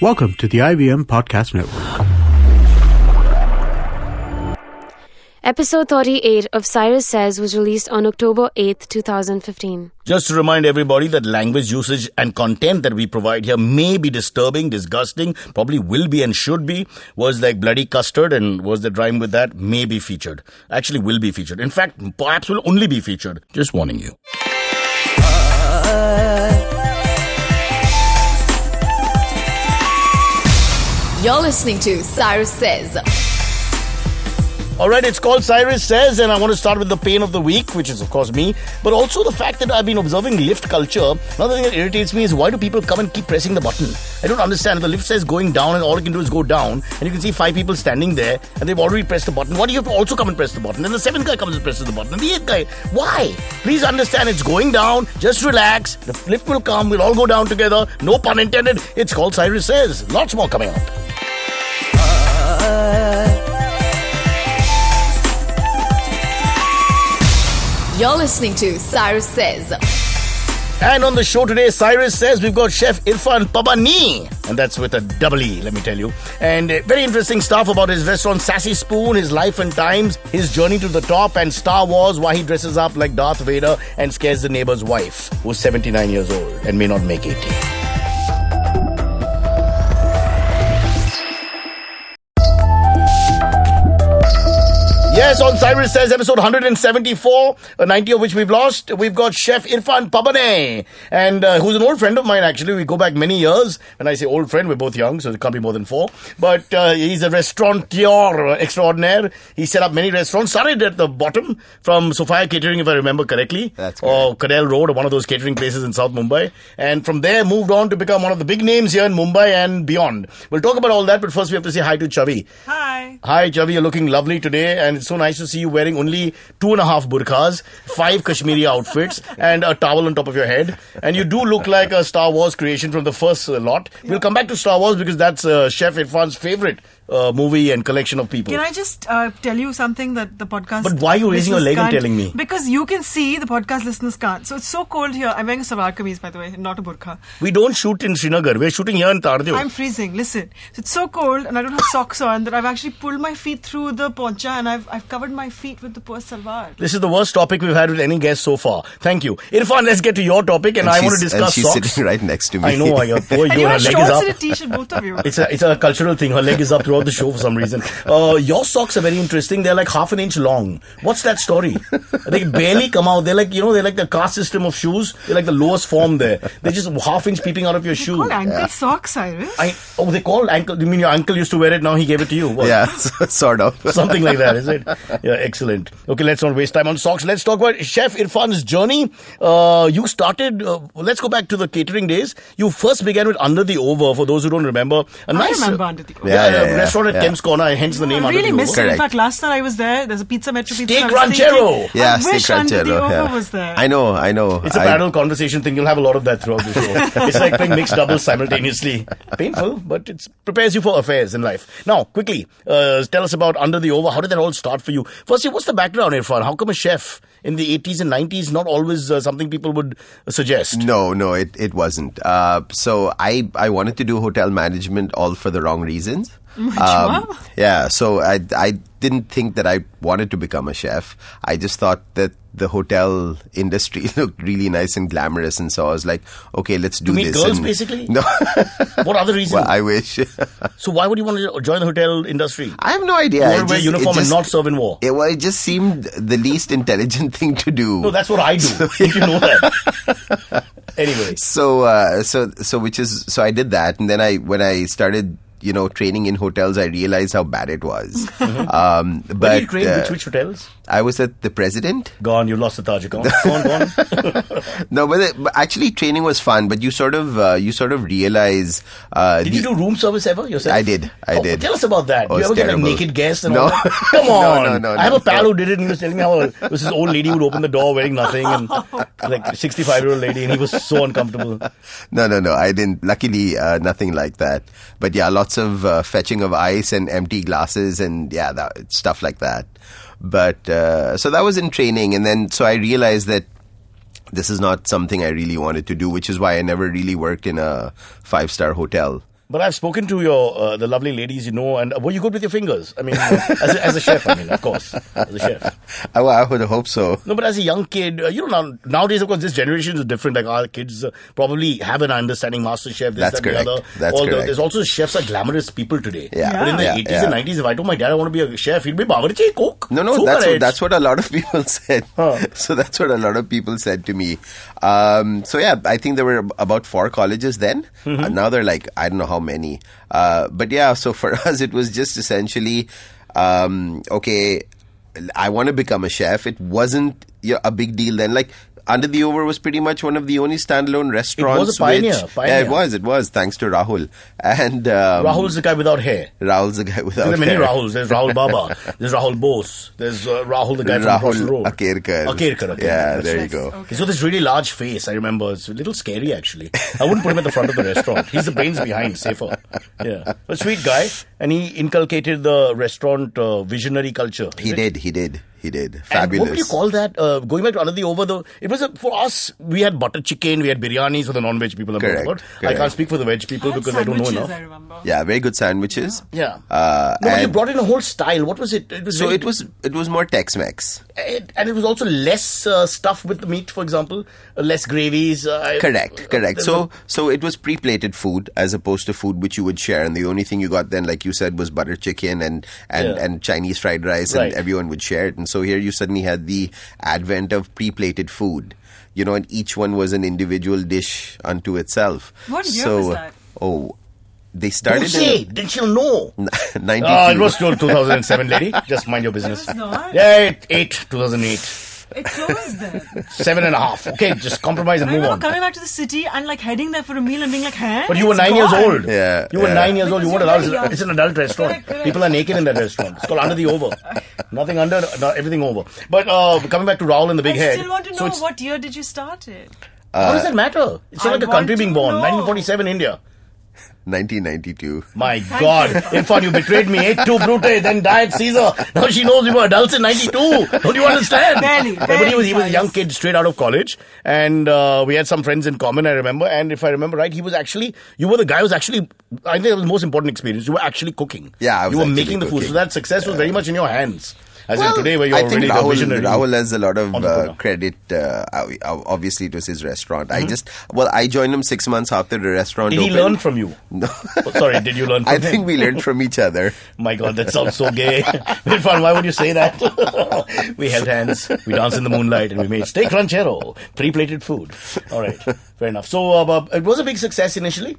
Welcome to the IVM Podcast Network. Episode 38 of Cyrus Says was released on October 8th, 2015. Just to remind everybody that language usage and content that we provide here may be disturbing, disgusting, probably will be and should be. Words like bloody custard and words that rhyme with that may be featured. Actually will be featured. In fact, perhaps will only be featured. Just warning you. You're listening to Cyrus Says. Alright, it's called Cyrus Says, and I want to start with the pain of the week, which is of course me, but also the fact that I've been observing lift culture. Another thing that irritates me is why do people come and keep pressing the button? I don't understand. If the lift says going down and all you can do is go down, and you can see 5 people standing there, and they've already pressed the button, why do you have to also come and press the button? And the 7th guy comes and presses the button, and the 8th guy. Why? Please understand, it's going down, just relax, the lift will come, we'll all go down together, no pun intended. It's called Cyrus Says. Lots more coming up. You're listening to Cyrus Says. And on the show today, Cyrus Says, we've got Chef Irfan Pabaney. And that's with a double E, let me tell you. And very interesting stuff about his restaurant Sassy Spoon, his life and times, his journey to the top, and Star Wars, why he dresses up like Darth Vader and scares the neighbor's wife, who's 79 years old and may not make 80. Yes, on Cyrus Says, episode 174, 90 of which we've lost, we've got Chef Irfan Pabaney, and who's an old friend of mine, actually. We go back many years. When I say old friend, we're both young, so it can't be more than 4. But he's a restaurateur extraordinaire. He set up many restaurants. Started at the bottom from Sophia Catering, if I remember correctly. That's correct. Or Cadell Road, or one of those catering places in South Mumbai. And from there, moved on to become one of the big names here in Mumbai and beyond. We'll talk about all that, but first we have to say hi to Chavi. Hi. Hi, Chavi. You're looking lovely today, and it's so nice to see you wearing only 2.5 burqas, 5 Kashmiri outfits, and a towel on top of your head. And you do look like a Star Wars creation from the first lot. Yeah. We'll come back to Star Wars because that's Chef Irfan's favorite movie and collection of people. Can I just tell you something that the podcast... But why are you raising your leg and telling me? Because you can see, the podcast listeners can't. So it's so cold here. I'm wearing a salwar kameez, by the way, not a burqa. We don't shoot in Srinagar. We're shooting here in Tardiu. I'm freezing. Listen. So it's so cold and I don't have socks on that I've actually pulled my feet through the poncha and I've covered my feet with the poor salwar. This is the worst topic we've had with any guest so far. Thank you. Irfan, let's get to your topic, and I want to discuss she's socks. Sitting right next to me. I know. Poor and you, you her have leg is shorts up. and a t-shirt, both of you. It's a cultural thing. Her leg is up throughout the show for some reason. Your socks are very interesting. They're like half an inch long. What's that story? They barely come out. They're like, they're like the caste system of shoes. They're like the lowest form there. They're just half inch peeping out of your shoe. They're called ankle socks, Cyrus. They called ankle. You mean your uncle used to wear it, now he gave it to you? What? Yeah, sort of. Something like that, is it? Yeah, excellent. Okay, let's not waste time on socks. Let's talk about Chef Irfan's journey. You started, let's go back to the catering days. You first began with Under the Over, for those who don't remember. I remember Under the Over. Restaurant at Kemp's Corner, hence the name I really Under the miss Over. it. In fact, last time I was there's a pizza, Metro Pizza. Steak Ranchero. Yeah, I wish Steak Ranchero. Under the Over was there. I know. It's a parallel conversation thing. You'll have a lot of that throughout the show. It's like playing mixed doubles simultaneously. Painful, but it prepares you for affairs in life. Now, quickly, tell us about Under the Over. How did that all start for you? Firstly, what's the background, Irfan? How come a chef in the 80s and 90s not always something people would suggest? No, it wasn't. So I wanted to do hotel management all for the wrong reasons. Yeah, so I didn't think that I wanted to become a chef. I just thought that the hotel industry looked really nice and glamorous, and so I was like, okay, let's do to meet this. Girls, basically? No. What other reason? Well, I wish. So why would you want to join the hotel industry? I have no idea. You want to wear uniform and not serve in war? It just seemed the least intelligent thing to do. No, that's what I do. Don't you know that? Anyway. So I did that, and then when I started training in hotels, I realized how bad it was. Mm-hmm. But did you train? Which hotels? I was at the President. Gone, you lost the Taj. Go on. No, but actually training was fun, but you sort of realize... did you do room service ever yourself? I did. Tell us about that. Oh, do you ever get terrible. a naked guest? And No. all that? Come on. No. I have a pal who did it, and he was telling me how this old lady would open the door wearing nothing, and like 65-year-old lady, and he was so uncomfortable. No, I didn't. Luckily, nothing like that. But yeah, lots of fetching of ice and empty glasses and stuff like that. But so that was in training, and then so I realized that this is not something I really wanted to do, which is why I never really worked in a 5-star hotel. But I've spoken to your the lovely ladies, and were you good with your fingers? I mean, as a chef, of course, as a chef. I would hope so. No, but as a young kid, nowadays, of course, this generation is different. Like our kids probably have an understanding Master Chef, this, That's that, correct. the other. That's correct. There's also chefs are glamorous people today. Yeah. But in the 80s and 90s, if I told my dad I want to be a chef, he'd be Bawarchi, cook. No, that's what a lot of people said. So that's what a lot of people said to me. I think there were about 4 colleges then. Now they're like, I don't know how many. So for us, it was just essentially, okay, I want to become a chef. It wasn't a big deal then. Like, Under the Over was pretty much one of the only standalone restaurants. It was a pioneer. Yeah, it was, thanks to Rahul. And Rahul's the guy without hair. Rahul's the guy without hair. There are many Rahuls. There's Rahul Baba. There's Rahul Bose. There's Rahul, the guy from Cross Road. Akerkar. Yeah, there you go. Okay. So this really large face, I remember. It's a little scary, actually. I wouldn't put him at the front of the restaurant. He's the brains behind, safer. Yeah. But sweet guy. And he inculcated the restaurant visionary culture. He did. Fabulous. And what would you call that? Going back to Under the Over, it was for us, we had butter chicken, we had biryanis for the non-veg people. Correct. I can't speak for the veg people because I don't know enough. I remember. Yeah, very good sandwiches. Yeah. But you brought in a whole style. What was it? It was more Tex-Mex. And it was also less stuff with the meat, for example, less gravies. Correct. So it was pre-plated food as opposed to food which you would share, and the only thing you got then, like you said, was butter chicken and Chinese fried rice, and everyone would share it. And so here you suddenly had the advent of pre-plated food, and each one was an individual dish unto itself. What year was that? Oh, they started. Don't say, then she'll know. 92. It was 2007, lady. Just mind your business. It was not. Yeah, 2008. It closed then. 7.5. Okay, just compromise and I move remember on. coming back to the city and heading there for a meal and being like, huh? But you were 9 years old. Yeah. You were 9 years old. You weren't allowed. Young. It's an adult restaurant. Correct. People are naked in that restaurant. It's called Under the Over. Nothing under, everything over. But coming back to Rahul and the big head. I still want to know what year did you start it? How does that matter? It's not like a country being born. 1947 India. 1992. My God. Irfan, you betrayed me. Ate two brute, then died Caesar. Now she knows we were adults in 92. Don't you understand? Barely, But he was a young kid straight out of college. And we had some friends in common, I remember. And if I remember right, you were the guy who was actually, I think that was the most important experience. You were actually cooking. Yeah, I was You were actually making the food. cooking. So that success was very much in your hands. As in today, where you're already the visionary. Rahul has a lot of entrepreneur. credit. Obviously, it was his restaurant. I joined him 6 months after the restaurant Did opened. he learn from you? No. Oh, sorry, did you learn from him? I think we learned from each other. My God, that sounds so gay. Irfan, why would you say that? We held hands, we danced in the moonlight, and we made steak ranchero, pre-plated food. All right, fair enough. So it was a big success initially.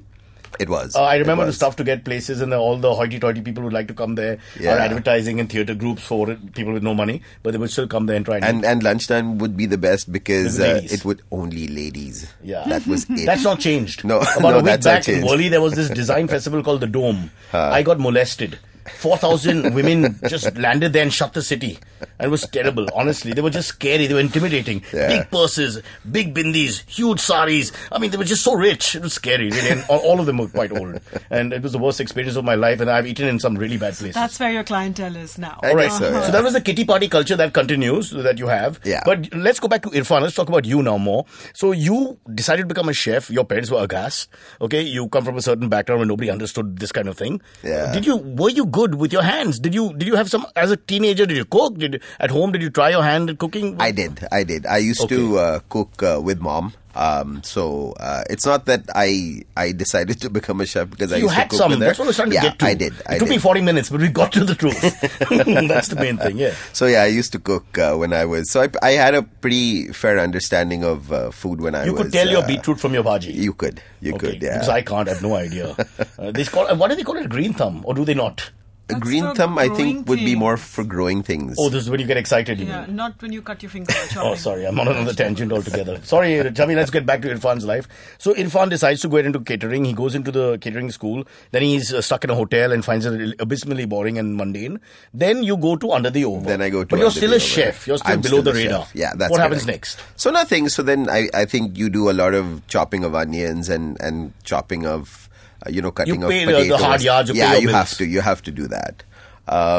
It was. I remember the stuff to get places, and all the hoity-toity people would like to come there. Yeah. Or advertising and theatre groups for it, people with no money, but they would still come there and try and lunchtime would be the best because ladies. it would only ladies. Yeah. That was it. That's not changed. No, About a week that's not back in changed. Worli, there was this design festival called the Dome. I got molested. 4,000 women just landed there and shut the city. And it was terrible, honestly. They were just scary. They were intimidating. Yeah. Big purses, big bindis, huge saris. I mean, they were just so rich. It was scary, really. And all of them were quite old. And it was the worst experience of my life. And I've eaten in some really bad places. That's where your clientele is now. I All right. guess so, yeah. So that was the kitty party culture that continues, that you have. Yeah. But let's go back to Irfan. Let's talk about you now more. So you decided to become a chef. Your parents were aghast. Okay. You come from a certain background where nobody understood this kind of thing. Yeah. Were you good with your hands? Did you have some, as a teenager, did you cook? At home, did you try your hand at cooking? I did. I used to cook with mom. So it's not that I decided to become a chef because I used to cook some. with her. That's what I was trying to get to. I did. It took me 40 minutes, but we got to the truth. That's the main thing, yeah. So I used to cook when I was... So I had a pretty fair understanding of food when I was... You could tell your beetroot from your bhaji. You could, yeah. Because I can't, I have no idea. What do they call it? Green thumb? Or do they not? A That's green for thumb, I growing think, would be things. more for growing things. Oh, this is when you get excited, you Yeah, mean? not when you cut your finger or chopping. Oh, sorry, I'm on another tangent altogether. Sorry, Chami, let's get back to Irfan's life. So Irfan decides to go into catering. He goes into the catering school. Then he's stuck in a hotel and finds it abysmally boring and mundane. Then you go to Under the Over. Then I go to But you're Under still the a Over. chef. You're still I'm below still the a radar. chef. Yeah, that's What happens correct. next? So nothing. So then I think you do a lot of chopping of onions and chopping of, cutting You of pay potatoes. the hard yards, you pay yeah, your you bills. have to. You have to do that.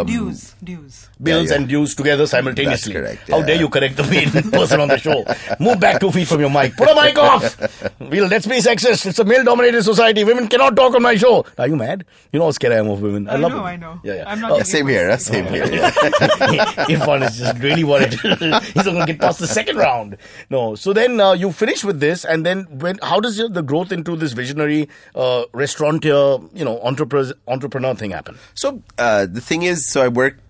Dues. Bills Yeah. and dues together simultaneously. That's correct, How yeah. dare you correct the main person on the show? Move back 2 feet from your mic. Put a mic off. Let's be sexist. It's a male-dominated society. Women cannot talk on my show. Are you mad? You know how scared I am of women. I love them. I know. Yeah. I'm not. Same here. Same here. Irfan is just really worried. He's not going to get past the second round. No. So then you finish with this, and then how does the growth into this visionary restaurateur, entrepreneur thing happen? So the thing is, so I worked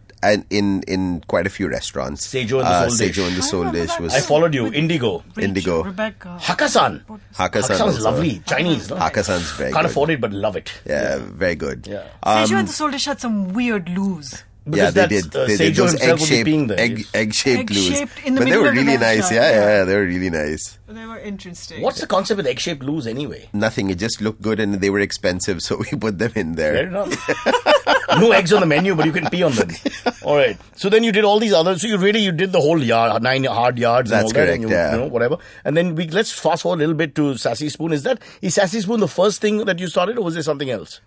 in quite a few restaurants. Sejo and the Soul Dish. Sejo and the Soul Dish was. I followed you. Indigo. Indigo. Rebecca. Hakkasan. Hakkasan Hakkasan's also. lovely. Chinese. No? Hakkasan's very Can't good. afford it, but love it. Yeah, very good. Yeah. Seju and the Soul Dish had some weird loos. Because They that's, did. They did Sejo those himself would be peeing there. egg-shaped loos. Egg-shaped in the But they middle were of the really restaurant, nice. yeah. Yeah, they were really nice. They were interesting. What's the concept with egg-shaped loos anyway? Nothing. It just looked good and they were expensive, so we put them in Fair there. enough. No eggs on the menu, but you can pee on them. All right. So then you did all these others. So you did the whole yard, 9 hard yards and That's all that. correct, And yeah. whatever. And then let's fast forward a little bit to Sassy Spoon. Is Sassy Spoon the first thing that you started, or was there something else?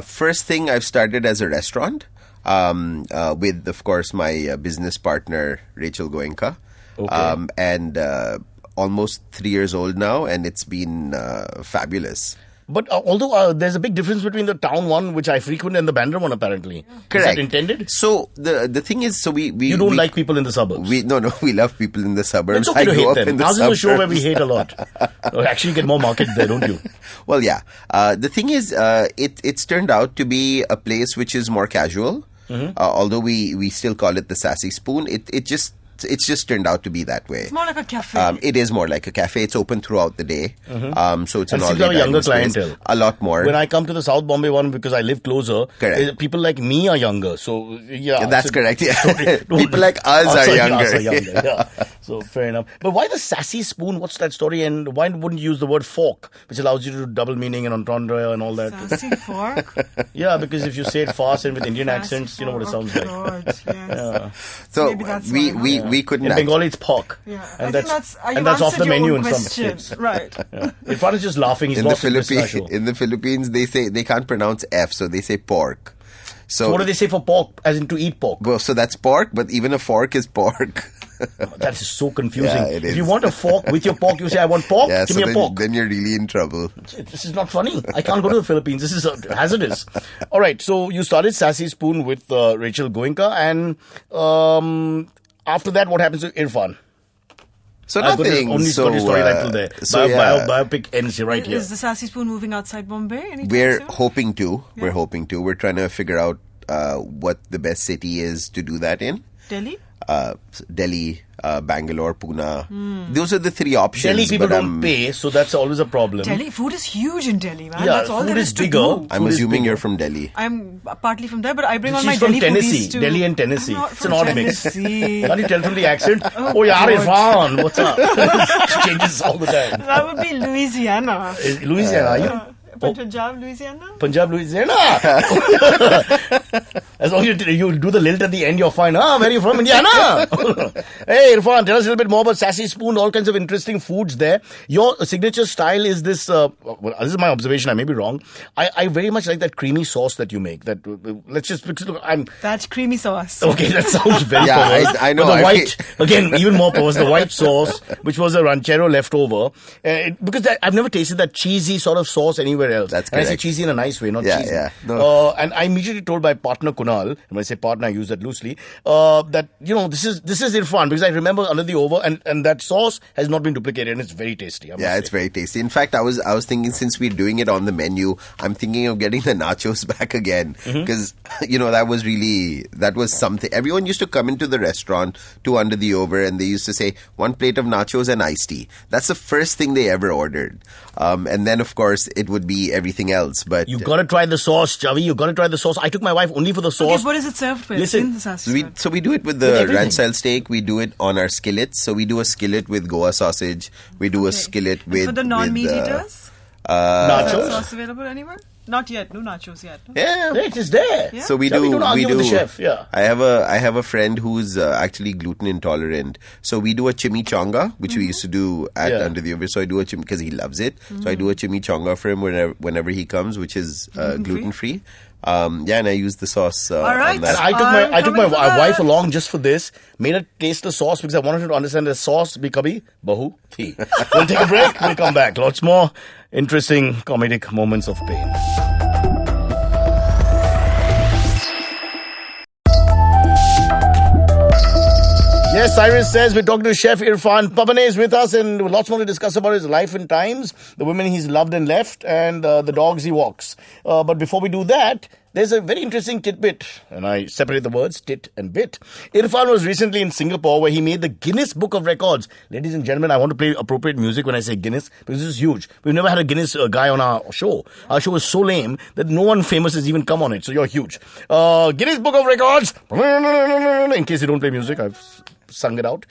First thing I've started as a restaurant with, of course, my business partner, Rachel Goenka. Okay. And almost 3 years old now, and it's been fabulous. But although there's a big difference between the town one, which I frequent, and the Bandra one, apparently. Correct. Is that intended? So the thing is, so we You don't like people in the suburbs. we love people in the suburbs. It's okay I to grew hate up them. in the Ours is a show where we suburbs. hate a lot. Actually, you get more market there, don't you? Well, yeah. The thing is, it's turned out to be a place which is more casual. Although we still call it the Sassy Spoon, it's just turned out to be that way. It's more like a cafe. It is more like a cafe. It's open throughout the day. So it's And an seems to have a all-day younger dining space. clientele. A lot more. When I come to the South Bombay one, because I live closer, Correct. people like me are younger. So, yeah. That's so- correct. Yeah. Don't- People like us are younger. Yeah. So, fair enough. But why the Sassy Spoon? What's that story? And why wouldn't you use the word fork, which allows you to do double meaning and entendre and all that? Sassy fork. Yeah, because if you say it fast and with Indian accents, you know what it sounds like. God, yes. Yeah. So Maybe that's we why, we couldn't. In act- Bengali, it's pork. Yeah. And I think that's you've off answered the your menu own in some question. states. Right. Yeah. Irfan is just laughing. He's in the lost interest in our Philippines, show. in the Philippines, they can't pronounce F, so they say pork. So What do they say for pork? As in to eat pork? Well, so that's pork, but even a fork is pork. That is so confusing. Yeah, it If is. you want a fork with your pork, you say, I want pork, Yeah, give so me a pork. then you're really in trouble. This is not funny. I can't go to the Philippines. This is hazardous. All right, so you started Sassy Spoon with Rachel Goenka, and after that, what happens to Irfan? So I've got the nothing. only so story right till there. Biopic ends right here. Is the Sassy Spoon moving outside Bombay? anytime We're soon? hoping to. We're hoping to. We're trying to figure out what the best city is to do that in. Delhi? Delhi, Bangalore, Pune. Those are the three options. Delhi people but don't pay, so that's always a problem. Delhi? Food is huge in Delhi, man. Yeah, That's all food there is is to bigger. do. I'm Food is assuming bigger. you're from Delhi. I'm partly from there, but I bring all She's my from Delhi Tennessee. foodies to... Delhi and Tennessee. I'm not It's from an odd mix. Tennessee. Can't you tell from the accent? Oh, yeah, God. Irfan, what's up? She changes all the time. That would be Louisiana. Louisiana, are you? Punjab, Louisiana? Punjab, Louisiana. As long as you do the lilt at the end, you're fine. Where are you from? Indiana. Hey, Irfan, tell us a little bit more about Sassy Spoon. All kinds of interesting foods there. Your signature style is this. Well, this is my observation. I may be wrong. I very much like that creamy sauce that you make. That let's just because look, I'm. That's creamy sauce. Okay, that sounds very Yeah, perverse. I know, But the I white, again, even more perverse, the white sauce, which was a ranchero leftover. Because I've never tasted that cheesy sort of sauce anywhere else. That's And I say correct. cheesy in a nice way, not Yeah, cheesy. yeah. No. And I immediately told my partner Kunal, and when I say partner, I use that loosely, that, this is Irfan, because I remember under the over, and that sauce has not been duplicated, and it's very tasty. I must Yeah, it's say. very tasty. In fact, I was thinking, since we're doing it on the menu, I'm thinking of getting the nachos back again because that was something. Everyone used to come into the restaurant to under the over, and they used to say 1 plate of nachos and iced tea. That's the first thing they ever ordered, and then of course it would be everything else. But You gotta try the sauce, Chavi. You gotta try the sauce. I took my wife only for the sauce. Okay, what is it served with? Listen, in the Sassy Spoon? So we do it with With the everything. ranch style steak. We do it on our skillets. So we do a skillet with Goa sausage. We do a skillet with For the non-meat with, eaters? Is Nachos. that sauce available anywhere? Not yet. No nachos yet. No? Yeah. It is there. Yeah. So we Shall do. we don't argue with the chef? Yeah. I have a friend who's actually gluten intolerant. So we do a chimichanga, which we used to do at Yeah. Under the Over. So I do a because he loves it. So I do a chimichanga for him whenever he comes, which is gluten free. And I use the sauce. All right. on that. And I took my coming for that. wife along just for this. Made her taste the sauce because I wanted her to understand that sauce bhi kabhi bahu thi. We'll take a break. We'll come back. Lots more interesting comedic moments of pain. Yes, Cyrus Says we're talking to Chef Irfan Pabaney is with us, and lots more to discuss about his life and times, the women he's loved and left, and the dogs he walks. But before we do that, there's a very interesting tidbit, and I separate the words tit and bit. Irfan was recently in Singapore where he made the Guinness Book of Records. Ladies and gentlemen, I want to play appropriate music when I say Guinness because this is huge. We've never had a Guinness guy on our show. Our show is so lame that no one famous has even come on it, so you're huge. Guinness Book of Records, in case you don't play music, I've sung it out,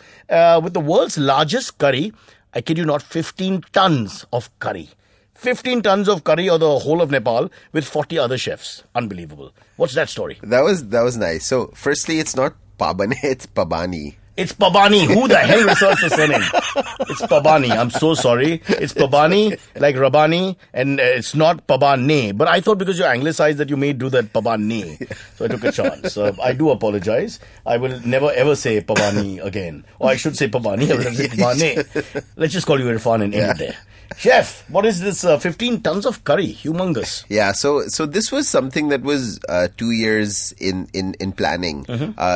with the world's largest curry. I kid you not, 15 tons of curry. 15 tons of curry, or the whole of Nepal, with 40 other chefs. Unbelievable. What's that story? That was nice. So firstly, it's not Pabaney, it's Pabani. It's Pabani. Who the hell researched the surname? It's Pabani. I'm so sorry. It's Pabani, like Rabani, and it's not Pabane. But I thought because you're anglicized that you may do that Pabani. So I took a chance. I do apologize. I will never ever say Pabani again. Or I should say Pabani. I will say Pabane. Let's just call you Irfan and end it there. Chef, what is this 15 tons of curry? Humongous. Yeah, so this was something that was 2 years in planning.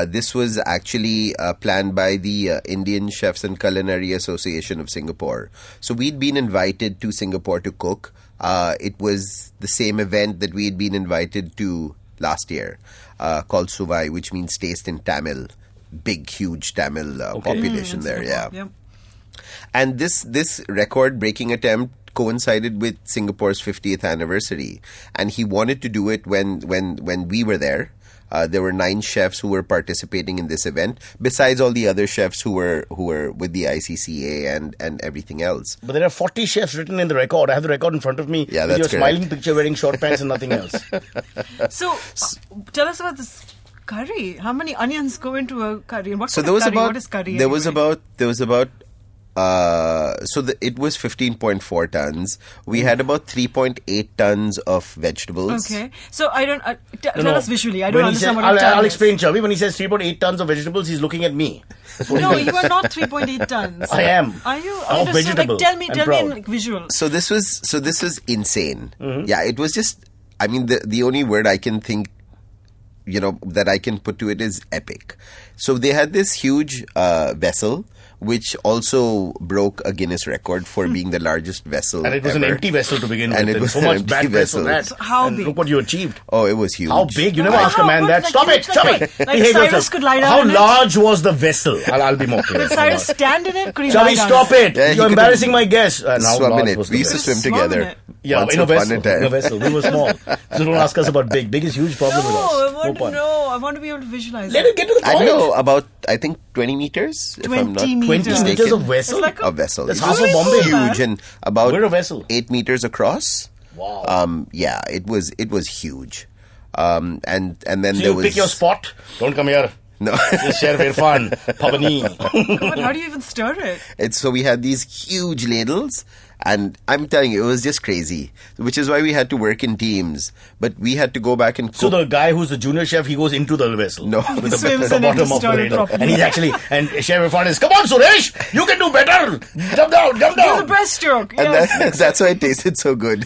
This was actually planned by the Indian Chefs and Culinary Association of Singapore. So we'd been invited to Singapore to cook. It was the same event that we had been invited to last year, called Suvai, which means taste in Tamil. Big, huge Tamil population there, yeah. Yep. And this record-breaking attempt coincided with Singapore's 50th anniversary, and he wanted to do it when we were there. There were 9 chefs who were participating in this event, besides all the other chefs who were with the ICCA and everything else. But there are 40 chefs written in the record. I have the record in front of me. Yeah, with that's your correct. smiling picture wearing short pants and nothing else. So, tell us about this curry. How many onions go into a curry? And what So kind there of was curry? about What is curry? there was anyway? about it was 15.4 tons. We had about 3.8 tons of vegetables. Okay. So I don't tell No, us visually. I don't when he understand said, what a ton I'll is. explain, Chavi. When he says 3.8 tons of vegetables, he's looking at me. No, you are not 3.8 tons. I am. Are you? I'm So, vegetable. Like, tell me I'm proud. in like, visual. So this was insane. Yeah, it was just. I mean, the only word I can think, that I can put to it is epic. So they had this huge vessel, which also broke a Guinness record for being the largest vessel. And it was an ever. empty vessel to begin with. And it There's was so an much empty bad press on vessel. that. So how And big? look what you achieved. Oh, it was huge. How big? You never How ask a man good, that. like, Stop it! Stop like, it! like Behave Cyrus yourself. could lie down How in it. large was the vessel? I'll be more clear. Did Cyrus stand in it? Could he Shall lie we down? stop it? Yeah, he You're could embarrassing my guests. And how Swim in large it. was We the used to vessel? swim Swam in together. it. Yeah, Once in a upon vessel. time. In a vessel. We were small. So don't ask us about big. Big is huge problem with us. No, I want to point. know. I want to be able to visualize Let it. it get to the I point. don't know, about, I think, 20 meters, if I'm not 20 20 meters. meters of mistaken. vessel? It's like A vessel. That's It half was of Bombay. huge and about We're a vessel. 8 meters across. Wow. Yeah, it was huge. And then So there you was pick your spot. Don't come here. no. This is Sheriff Irfan Pabaney. But how do you even stir it? So we had these huge ladles, and I'm telling you, it was just crazy. Which is why we had to work in teams. But we had to go back and cook. So the guy who's the junior chef, he goes into the vessel. No. With Swims the in it to bottom of the stir it ladle. properly. And he's actually, and Sheriff Irfan is, come on Suresh, you can do better. Jump down, jump It was a down. breaststroke. and Yes. that's why it tasted so good.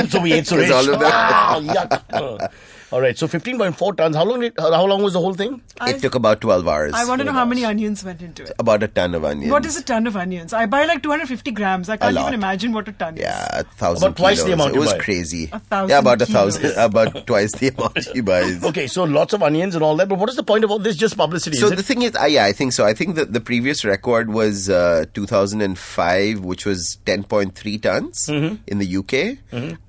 So we ate Suresh. all of that. Ah, yuck. All right, so 15.4 tons. How long was the whole thing? It took about 12 hours. I want to know how many onions went into it. About a ton of onions. What is a ton of onions? I buy like 250 grams. I can't lot. even imagine what a ton is. Yeah, 1,000 About twice the kilos. amount It you was buy. crazy. 1,000 Yeah, about kilos. 1,000. About twice the amount he buys. Okay, so lots of onions and all that. But what is the point of all this? Just publicity, So is the it? thing is, I think so. I think that the previous record was 2005, which was 10.3 tons in the UK.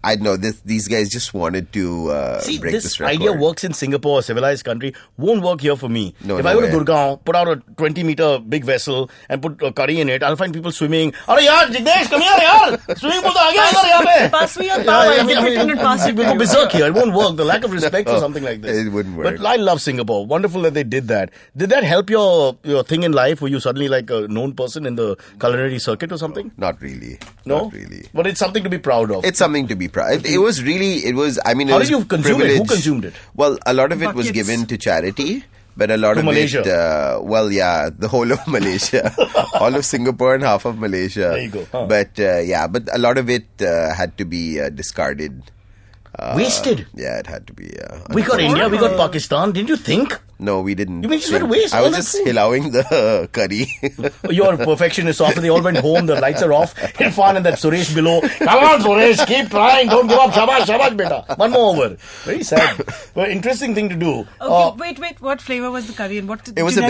I don't know. These guys just wanted to See, break this this idea works in Singapore, a civilized country, won't work here for me. No, if I go to Gurgaon, put out a 20-meter big vessel and put a curry in it, I'll find people swimming. Arey yaar, Jignesh, come here yaar. Swimming pool to aa gaya yaar yahan pe. Pass me your towel. We go berserk here. It won't work. The lack of respect for something like this. It wouldn't work. But I love Singapore. Wonderful that they did that. Did that help your thing in life? Were you suddenly like a known person in the culinary circuit or something? Not really. No? Not really. But it's something to be proud of. It's something to be proud. It was I mean, How did you consume it? Who consumed it? Well, a lot of it was Buckets. given to charity. But a lot of Malaysia. it, the whole of Malaysia, all of Singapore and half of Malaysia. There you go. Huh. But but a lot of it had to be discarded. Wasted? Yeah, it had to be. We got India, we got Pakistan. Didn't you think? No, we didn't. You mean just went to waste I all was that just food? allowing the curry. You're a perfectionist. After they all went home, the lights are off. Irfan and that Suresh below. Come on, Suresh, keep trying. Don't give up. Shabash, shabash, beta. One more over. Very sad. But interesting thing to do. Okay, wait. What flavor was the curry and what did It was a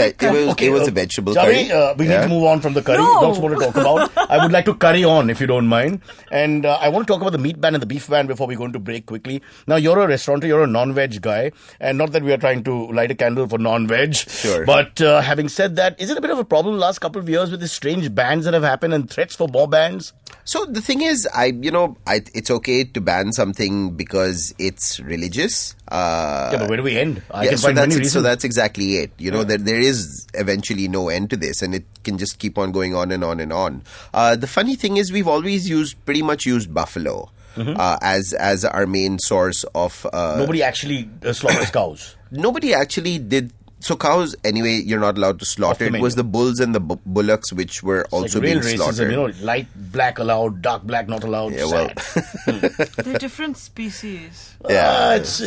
vegetable curry. We need to move on from the curry. No. That's what to talk about. I would like to curry on, if you don't mind. And I want to talk about the meat ban and the beef ban before we go into break quickly. Now, you're a restaurateur, you're a non-veg guy. And not that we are trying to light a candle for non-veg. Sure. But having said that, is it a bit of a problem the last couple of years with the strange bans that have happened and threats for more bans? So the thing is, it's okay to ban something because it's religious. Yeah, but where do we end? I can find many reasons. So that's exactly it. There is eventually no end to this, and it can just keep on going on and on and on. The funny thing is, we've always pretty much used buffalo as our main source of. Nobody actually slaughters cows. Nobody actually did. So cows, anyway, you're not allowed to slaughter. It was the bulls and the bullocks which were also being slaughtered. Racism, light black allowed, dark black not allowed. Yeah, well, They're different species. Yeah, it's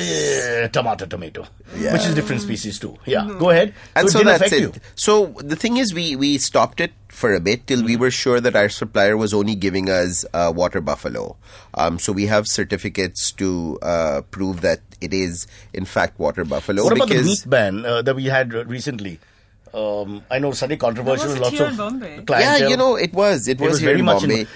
tomato, which is different species too. Yeah, go ahead. And so it that's didn't affect it. you. So the thing is, we stopped it for a bit till we were sure that our supplier was only giving us water buffalo. So we have certificates to prove that it is in fact water buffalo. What about the meat ban that we had recently? I know suddenly controversial. Was it Lots here of in Bombay? clientele. It was here very in much Bombay.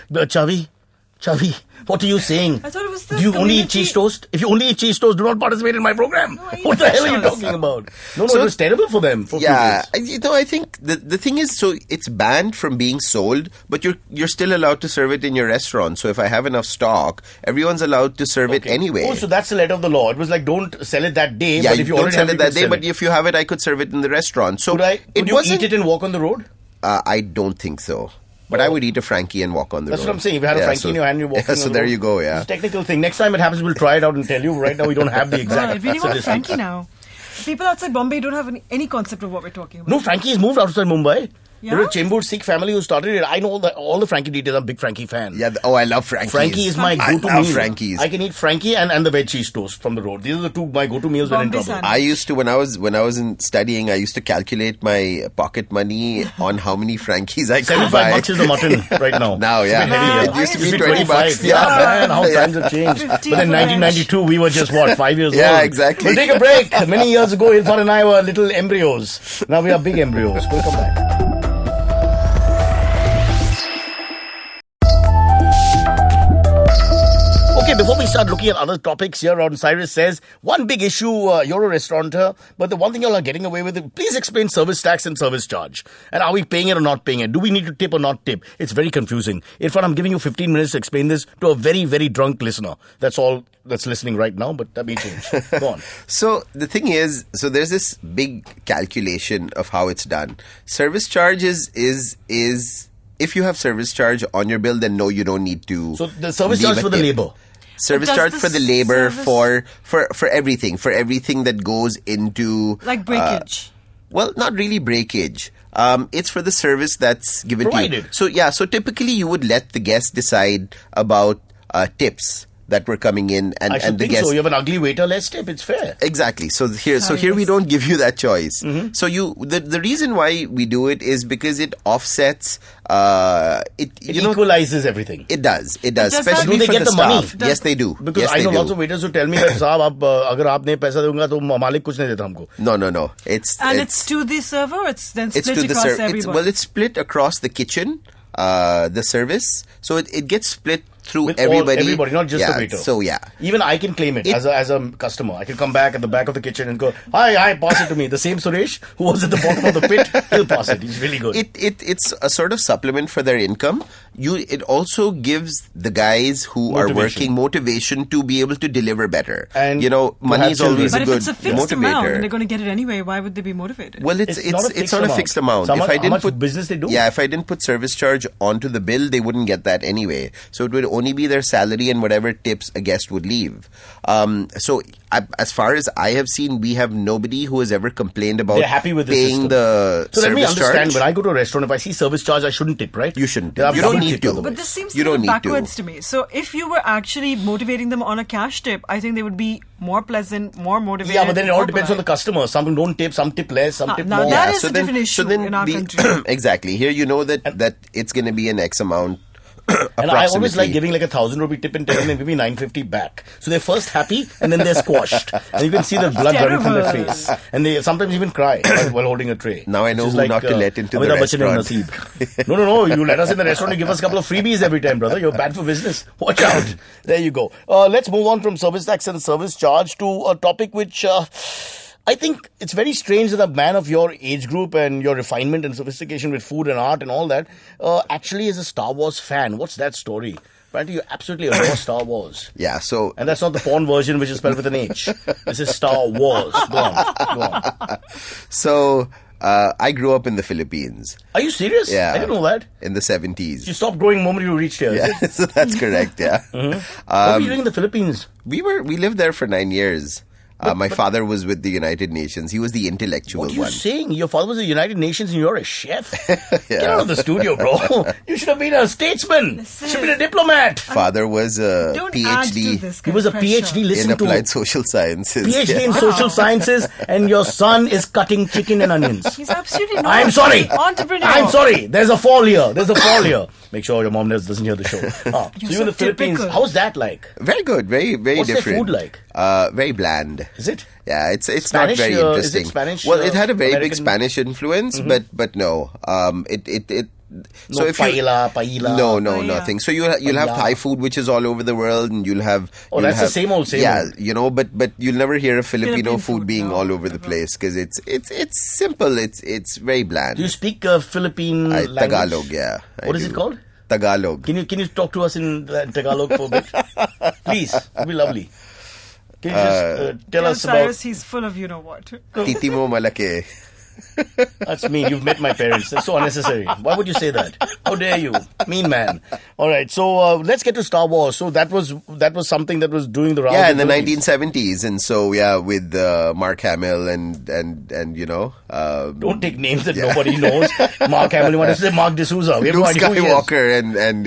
Chavi, what are you saying? I thought it was the Do you only eat community- cheese toast? If you only eat cheese toast, do not participate in my program. No, I eat What the hell are you vegetables. talking about? No, So- it was terrible for them. For a few Yeah, days. I think the thing is, so it's banned from being sold, but you're still allowed to serve it in your restaurant. So if I have enough stock, everyone's allowed to serve it anyway. Oh, so that's the letter of the law. It was like, don't sell it that day. Yeah, but you if you don't already sell have it that day, but if you have it, I could serve it in the restaurant. So Could you wasn't. eat it and walk on the road? I don't think so. But I would eat a Frankie and walk on the road. That's what I'm saying. If you had a Frankie in your hand, you're walking on so the there road. you go, yeah. It's a technical thing. Next time it happens, we'll try it out and tell you. Right now, we don't have the No, exact I really want a statistics. Frankie now. People outside Bombay don't have any concept of what we're talking about. No, Frankie's moved outside Mumbai. Yeah? There's a Chembur Sikh family who started it. I know all the Frankie details. I'm a big Frankie fan. Yeah, I love Frankies. Frankie is my I go-to love meal. Frankies. I can eat Frankie and the veg cheese toast from the road. These are the two my go-to meals when in Bombay trouble. sandwich. I used to when I was studying. I used to calculate my pocket money on how many Frankies I could buy. $75 is the mutton right now. Now, yeah, It's a bit heavy, it used to be It's 20 bucks. $25. Yeah, man, how Yeah. times have changed. 50 But in for ranch. 1992, we were just 5 years old. Yeah, exactly. We'll take a break. Many years ago, Irfan and I were little embryos. Now we are big embryos. We'll come back. Okay, before we start looking at other topics here on Cyrus Says, one big issue, you're a restaurateur, but the one thing y'all are getting away with it, please explain service tax and service charge. And are we paying it or not paying it? Do we need to tip or not tip? It's very confusing. Irfan, I'm giving you 15 minutes to explain this to a very, very drunk listener. That's all that's listening right now, but that may change. Go on. So the thing is, there's this big calculation of how it's done. Service charge is if you have service charge on your bill, then no, you don't need to. So the service leave charge a for the tip. labor. Service Does charge the for the labor service- for everything that goes into Like breakage. well, not really breakage. It's for the service that's given Provided. to you. So typically you would let the guest decide about tips that were coming in, I should and the think guest. so. You have an ugly waiter, let's tip. It's fair. Exactly. So here we don't give you that choice. Mm-hmm. So the reason why we do it is because it offsets. It equalizes everything. It does. does that- Especially Do they for get the the money? staff. Yes, they do. Because yes, I they know do. lots of waiters who tell me that, साहब, अगर आप नहीं पैसा दूंगा तो मालिक कुछ नहीं देता हमको. No. It's to the server or it's then It's split to the across service. everybody? It's split across the kitchen, the service. So it gets split through With everybody. Not just the waiter. So even I can claim it as a customer. I can come back at the back of the kitchen and go, hi, pass it to me. The same Suresh who was at the bottom of the pit, he'll pass it. He's really good. It's a sort of supplement for their income. It also gives the guys who are working motivation to be able to deliver better. And money is always a good motivator. But if it's a fixed amount and they're going to get it anyway, why would they be motivated? Well, it's not a fixed amount. So how much business they do? Yeah, if I didn't put service charge onto the bill, they wouldn't get that anyway. So it would only be their salary and whatever tips a guest would leave. As far as I have seen, we have nobody who has ever complained about They're happy with paying the so service charge. So let me understand. When I go to a restaurant, if I see service charge, I shouldn't tip, right? You shouldn't. You don't need to. But this seems to be backwards to me. So if you were actually motivating them on a cash tip, I think they would be more pleasant, more motivated. Yeah, but then it all depends on the customer. Some don't tip, some tip less, some tip more. That is a different issue in our country. Exactly. Here you know that it's going to be an X amount. And I always like giving like 1,000 rupee tip and telling them give me 950 back. So they're first happy and then they're squashed. And you can see the blood running from their face. And they sometimes even cry while holding a tray. Now I know who not to let into the restaurant. No. You let us in the restaurant, you give us a couple of freebies every time, brother. You're bad for business. Watch out. There you go. Let's move on from service tax and service charge to a topic which... I think it's very strange that a man of your age group and your refinement and sophistication with food and art and all that actually is a Star Wars fan. What's that story? Apparently you absolutely adore Star Wars. Yeah, so... And that's not the porn version which is spelled with an H. This is Star Wars. Go on. So... I grew up in the Philippines. Are you serious? Yeah. I didn't know that. In the 70s. You stopped growing the moment you reached here. Yeah, so that's correct, yeah. What were you doing in the Philippines? We lived there for 9 years. My father was with the United Nations. He was the intellectual one. What are you saying? Your father was the United Nations and you're a chef? Yeah. Get out of the studio, bro. You should have been a statesman. You should have been a diplomat. Father was a PhD. He was a PhD, listen in applied social sciences. PhD in social sciences, and your son is cutting chicken and onions. He's absolutely not. I'm sorry. Entrepreneur. I'm sorry. There's a fall here. Make sure your mom doesn't hear the show. So you're in the Philippines. How's that like? Very good. Very, very What's different. What's their food like? Very bland. Is it? Yeah, it's Spanish, not very interesting. Is it Spanish? Well, it had a very big Spanish influence, but no. So if paella. No, nothing. So you'll have Thai food, which is all over the world, and you'll have. That's the same old. Yeah, but you'll never hear of Filipino food being all over the place because it's simple. It's very bland. Do you speak Philippine language? Tagalog, yeah. What is it called? Tagalog. Can you talk to us in Tagalog for a bit? Please, it'd be lovely. Can you just tell us Cyrus, about... he's full of you-know-what. Titi mo malaki. That's mean. You've met my parents. That's so unnecessary. Why would you say that? How dare you? Mean man. All right. So let's get to Star Wars. So that was something that was doing the rounds. Yeah, in the 1970s. And so, yeah, with Mark Hamill and don't take names that nobody knows. Mark Hamill. You want to say Mark D'Souza. We have Luke no idea who he is. Skywalker and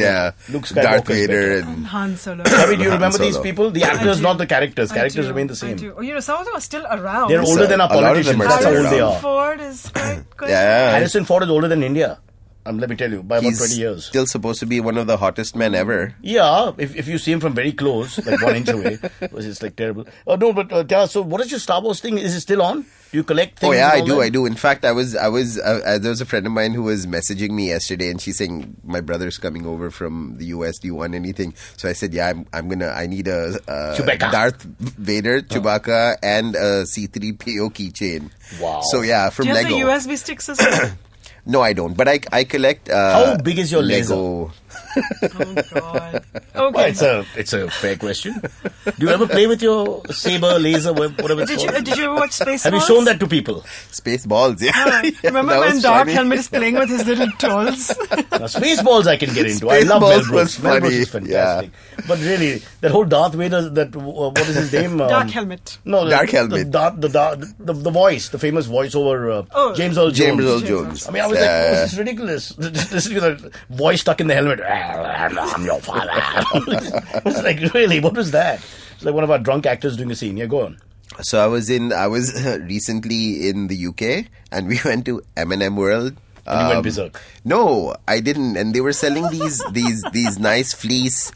Luke Skywalker, Darth Vader. And Han Solo. I mean, do you remember these people? The actors, not the characters. Characters remain the same. Some of them are still around. They're older than our politicians. That's how old they are. Ford is quite yeah. Harrison Ford is older than India. Let me tell you, by about 20 years. Still supposed to be one of the hottest men ever. Yeah, if you see him from very close, like 1 inch away, it's like terrible. No, but tell us, so what is your Star Wars thing? Is it still on? Do you collect things? Oh yeah, I do. In fact, there was a friend of mine who was messaging me yesterday, and she's saying my brother's coming over from the US. Do you want anything? So I said, yeah, I need a Darth Vader, Chewbacca, and a C-3PO keychain. Wow. So yeah, from Lego. Do you have the USB sticks as well? No, I don't. But I collect. How big is your Lego? Oh God. Okay. Well, it's a fair question. Do you ever play with your saber, laser, whatever it's called? Did you ever watch Spaceballs? Have you shown that to people? Spaceballs, yeah. Yeah, remember when Dark Helmet is playing with his little toys? Now, Spaceballs I can get into. I love Mel Brooks. Mel Brooks is fantastic. Yeah. But really, that whole Darth Vader, what is his name? Dark Helmet. No, Dark Helmet. The voice, the famous voiceover, James Earl Jones. James Earl Jones. I mean, I was like, oh, this is ridiculous. This is the voice stuck in the helmet. I'm your father. I was like, really? What was that? It's like one of our drunk actors doing a scene. Yeah, go on. So I was recently in the UK, and we went to M&M World. And you went berserk? No, I didn't. And they were selling these nice fleece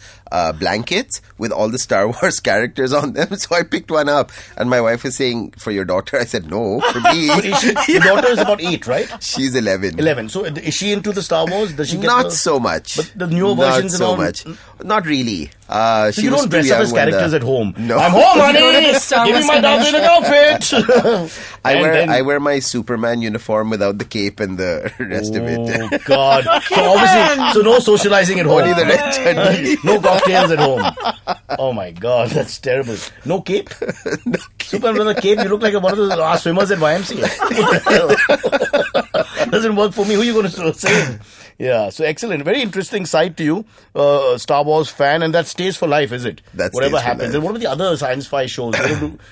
blankets with all the Star Wars characters on them. So I picked one up, and my wife was saying, "For your daughter?" I said, "No, for me." But your daughter is about 8, right? She's 11. 11. So is she into the Star Wars? Does she get Not so much. But the newer versions Not so and all? much. Not really. So She you was don't too dress up young as when characters at home. No. I'm home, Go to honey. the Star Give me Wars my Darth Vader outfit. I wear my Superman uniform without the cape and the rest of it. Oh God! So obviously, so no socializing at home. Only the red chutney. No cocktails at home. Oh my God, that's terrible. No cape? No Superman with a cape, you look like one of those swimmers at YMCA. What the hell? Doesn't work for me. Who are you going to save? Yeah, so excellent. Very interesting side to you. Star Wars fan, and that stays for life, is it? That Whatever stays for happens. life. And what about the other sci-fi shows?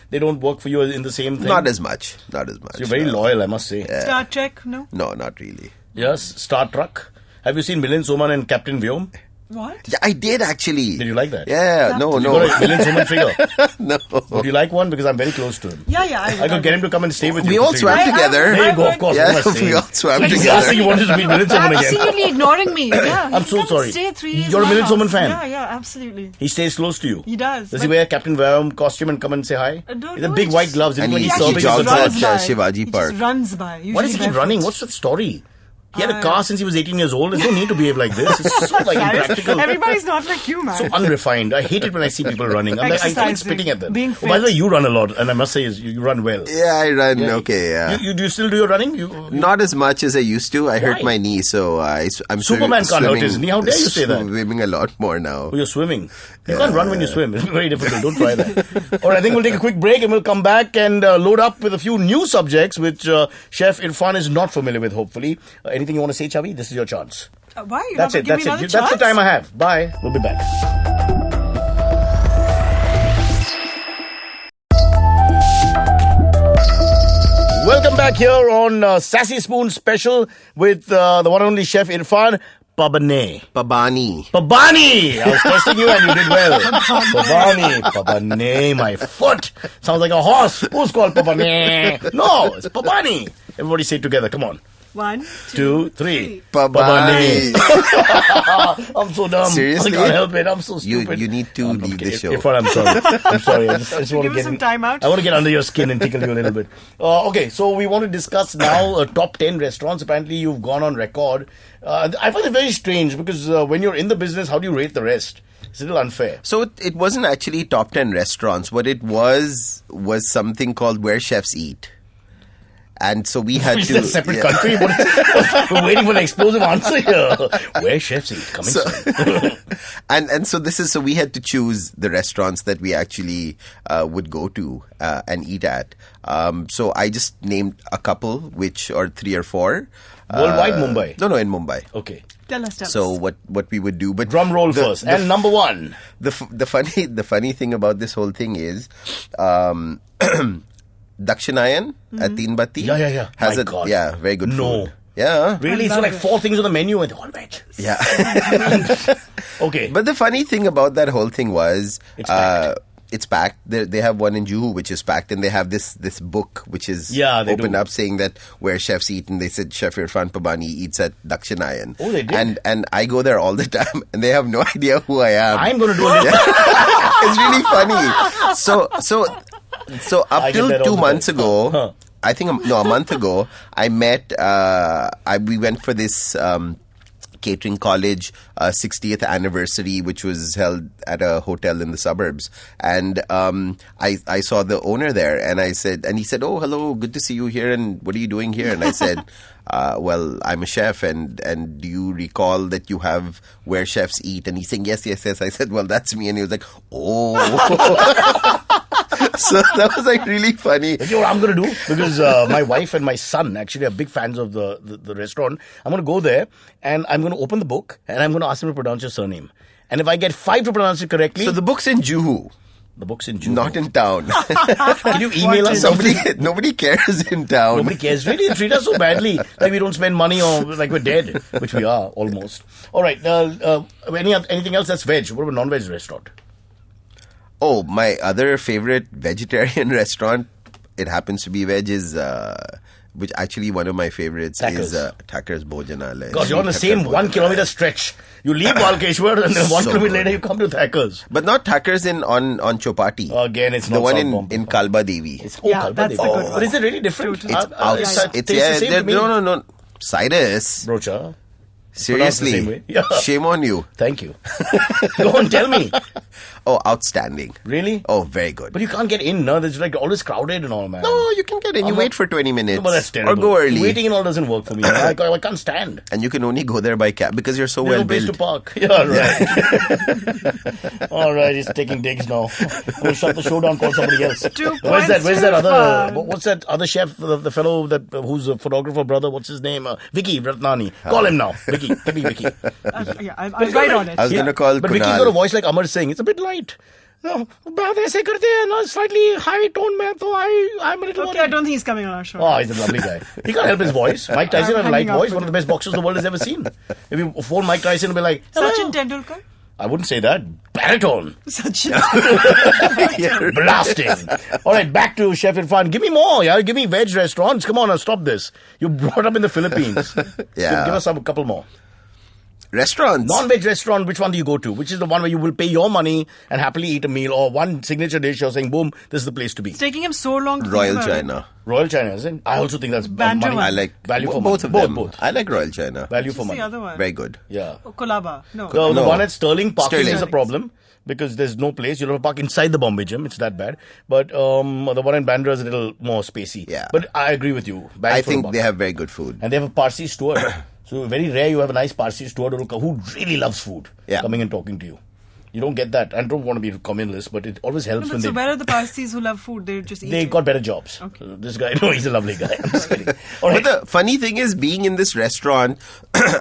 They don't work for you in the same thing? Not as much. Not as much. So you're very loyal, I must say. Star Trek, no? No, not really. Yes, Star Trek. Have you seen Milind Soman and Captain Vyom? What? Yeah, I did actually. Did you like that? Yeah, no. You got a Milind Soman figure? No. Would you like one? Because I'm very close to him. Yeah, I could get him to come and stay with you. We for all 3 swam days. together. There you go, of course. Yeah, what am I saying? we all swam Like, together. last thing you wanted to meet Milind Soman again. Absolutely ignoring me. Yeah, I'm he so can sorry. Stay 3 days You're a in my Milind Soman house. fan? Yeah, absolutely. He stays close to you. He does. Does he wear Captain Vyom costume and come and say hi? No, With the no, big he white just- gloves. And Like he he's jogs serving at you. Shivaji Park. He just runs by. Why does he keep running? What's the story? He had a car since he was 18 years old. There's no need to behave like this. It's so like impractical. Everybody's not like you, man. So unrefined. I hate it when I see people running. I'm like, I feel like Exercising, spitting at them. being Oh, by the way, fit. you run a lot, and I must say, you run well. Yeah, I run. Okay, yeah. You do you still do your running? Not as much as I used to. I hurt Why? my knee, so I'm Superman can't hurt swimming, his knee. How dare you say that? Swimming a lot more now. Oh, you're swimming. You can't run when you swim. It's very difficult. Don't try that. All right, I think we'll take a quick break and we'll come back and load up with a few new subjects which Chef Irfan is not familiar with, hopefully. Anything you want to say, Chavi? This is your chance. Why? You're That's not it. gonna That's give me it. another That's the chance? time I have. Bye. We'll be back. Welcome back here on Sassy Spoon Special with the one and only Chef Irfan Pabaney. Pabaney. Pabaney! I was testing you and you did well. Pabaney. Pabaney, my foot. Sounds like a horse. Who's called Pabaney? No, it's Pabaney. Everybody say it together. Come on. 1, 2, 3. Pabaney. I'm so dumb. Seriously? I can't help it. I'm so stupid. You need to I'm leave the kidding. show. Irfan, I'm sorry. I'm sorry. I just want to Give us get some time out. I want to get under your skin and tickle you a little bit. Okay, so we want to discuss now top 10 restaurants. Apparently, you've gone on record. I find it very strange because when you're in the business, how do you rate the rest? It's a little unfair. So it wasn't actually top 10 restaurants. What it was something called Where Chefs Eat. And so we had Is to... that a separate yeah. country? We're waiting for the explosive answer here. Where chefs eat? Coming soon. and so this is, so we had to choose the restaurants that we actually would go to and eat at. So I just named a couple, or 3 or 4. Worldwide, Mumbai? No, in Mumbai. Okay. Tell us. So what we would do, but Drum roll first. And number 1. the funny thing about this whole thing is, Dakshinayan at Teenbatti Yeah. has My God. very good No. food. Yeah. Really? So like 4 things on the menu and they're all veg. Yeah. Okay. But the funny thing about that whole thing was It's packed. it's packed. They have one in Juhu which is packed, and they have this book which is They opened do. up saying that where chefs eat, and they said Chef Irfan Pabaney eats at Dakshinayan. Oh, they did? And I go there all the time, and they have no idea who I am. I'm going to do a little... It's really funny. So up I get till that all 2 the months time. ago, Huh. I think a month ago, I met. We went for this catering college 60th anniversary, which was held at a hotel in the suburbs, and I saw the owner there, and he said, "Oh, hello, good to see you here, and what are you doing here?" And I said, "Well, I'm a chef, and do you recall that you have Where Chefs Eat?" And he's saying, yes. I said, "Well, that's me," and he was like, "Oh." So that was like really funny. You know what I'm going to do? Because my wife and my son actually are big fans of the restaurant. I'm going to go there and I'm going to open the book and I'm going to ask them to pronounce your surname. And if I get 5 to pronounce it correctly... So the book's in Juhu, the book's in June. not in town. Can you email us? Nobody cares in town. Nobody cares. Really, they treat us so badly. Like we don't spend money on, like we're dead, which we are almost. All right. Anything else that's veg? What about non-veg restaurant? Oh, my other favorite vegetarian restaurant, it happens to be veg, is which actually one of my favorites Thakkers. is Thakkers Bhojanalaya. God, you're on the Thakkar same 1 kilometer stretch. You leave Balkeshwar and then 1 So kilometer good. later you come to Thakkers. But not Thakkers on Chopati. Again, it's the not one South in Bombay. Kalba Devi. It's Yeah, that's the good one. But is it really different? Totally. It's outside. It tastes the same to me. No. Cyrus, Brocha. seriously, same way. Yeah. shame on you. Thank you. Go on, tell me. Oh, outstanding. Really? Oh, very good. But you can't get in, no? It's like always crowded and all, man. No, you can get in. You wait for 20 minutes. No, but that's terrible. Or go early. Waiting and all doesn't work for me. I can't stand. And you can only go there by cab because you're so There's well no place to built. park. Yeah, right. All right, he's taking digs now. We'll shut the show down, call somebody else. 2 Where's that points other, to what's that other chef, the fellow who's a photographer brother, what's his name? Vicky Ratnani. Call him now. Vicky. Give me Vicky. Yeah, I'll write on it. I was going to call But Kunal. Vicky's got a voice like Amar Singh. It's a bit light. No, बात ऐसे करते हैं ना, slightly high tone में, so I'm a little Okay, worried. I don't think he's coming on our show. Oh, he's a lovely guy. He can't help his voice. Mike Tyson I'm had a light hanging out voice, with one of the best boxers the world has ever seen. If you phone Mike Tyson and be like, Sachin "Hello." Tendulkar? I wouldn't say that. Baritone. Sachin. Blasting. All right, back to Chef Irfan. Give me more, yeah. Give me veg restaurants. Come on, stop this. You brought up in the Philippines. Yeah. Give us a couple more. Restaurants. Non-veg restaurant, which one do you go to? Which is the one where you will pay your money and happily eat a meal, or one signature dish you're saying, boom, this is the place to be? It's taking him so long to Royal think about it. China. Royal China, isn't it? I also think that's Bandra money. one. I like Value for both money. of them. Both. I like Royal China. Value for What's money. the other one? Very good. Yeah. Oh, Kolaba. No. The No. one at Sterling parking Sterling. is a problem because there's no place. You don't park inside the Bombay Gym. It's that bad. But the one in Bandra is a little more spacey. Yeah. But I agree with you. Bang I for a think buck. they have very good food. And they have a Parsi steward. So very rare you have a nice Parsi steward who really loves food Yeah. coming and talking to you. You don't get that. I don't want to be a communist, but it always helps No, when but so they... where are the Parsis who love food? They just eat They it. got better jobs. Okay. This guy, no, he's a lovely guy. I'm just kidding. All right. But the funny thing is, being in this restaurant,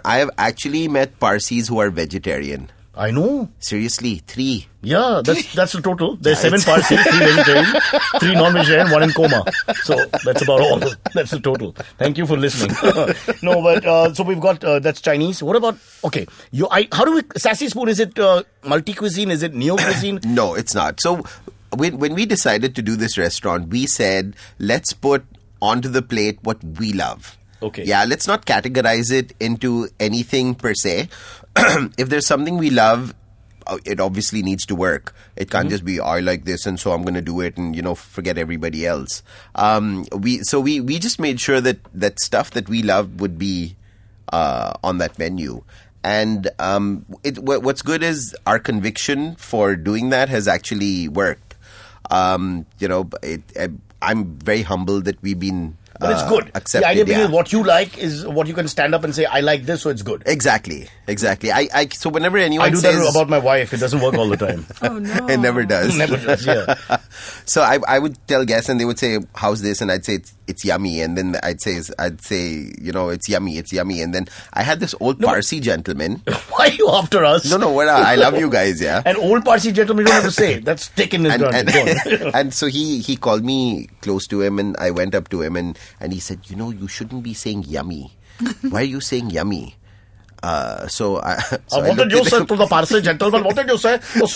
I have actually met Parsis who are vegetarian. I know. Seriously, 3. Yeah, that's the total. There's 7 Parsis, 3 vegetarian, 3 non-vegetarian, 1 in coma. So that's about all. That's the total. Thank you for listening. No, but so we've got that's Chinese. What about how do we Sassy Spoon? Is it multi cuisine? Is it neo cuisine? No, it's not. So when we decided to do this restaurant, we said, let's put onto the plate what we love. Okay. Yeah, let's not categorize it into anything per se. If there's something we love, it obviously needs to work. It can't just be, I like this and so I'm going to do it and, forget everybody else. We just made sure that stuff that we love would be on that menu. And what's good is our conviction for doing that has actually worked. I'm very humbled that we've been But it's good. accepted. The idea being yeah. is what you like is what you can stand up and say, I like this, so it's good. Exactly. So whenever anyone I do says... that about my wife. It doesn't work all the time. Oh, no. It never does. Never does, yeah. So I would tell guests and they would say, how's this? And I'd say, it's yummy. And then I'd say, it's yummy. And then I had this old Parsi gentleman. Why are you after us? No, I love you guys, yeah. An old Parsi gentleman, you don't have to say. That's taken his granted. Go on. And so he called me close to him and I went up to him and he said, you shouldn't be saying yummy. Why are you saying yummy? So I What did you say to the Parsi gentleman? What did you say? What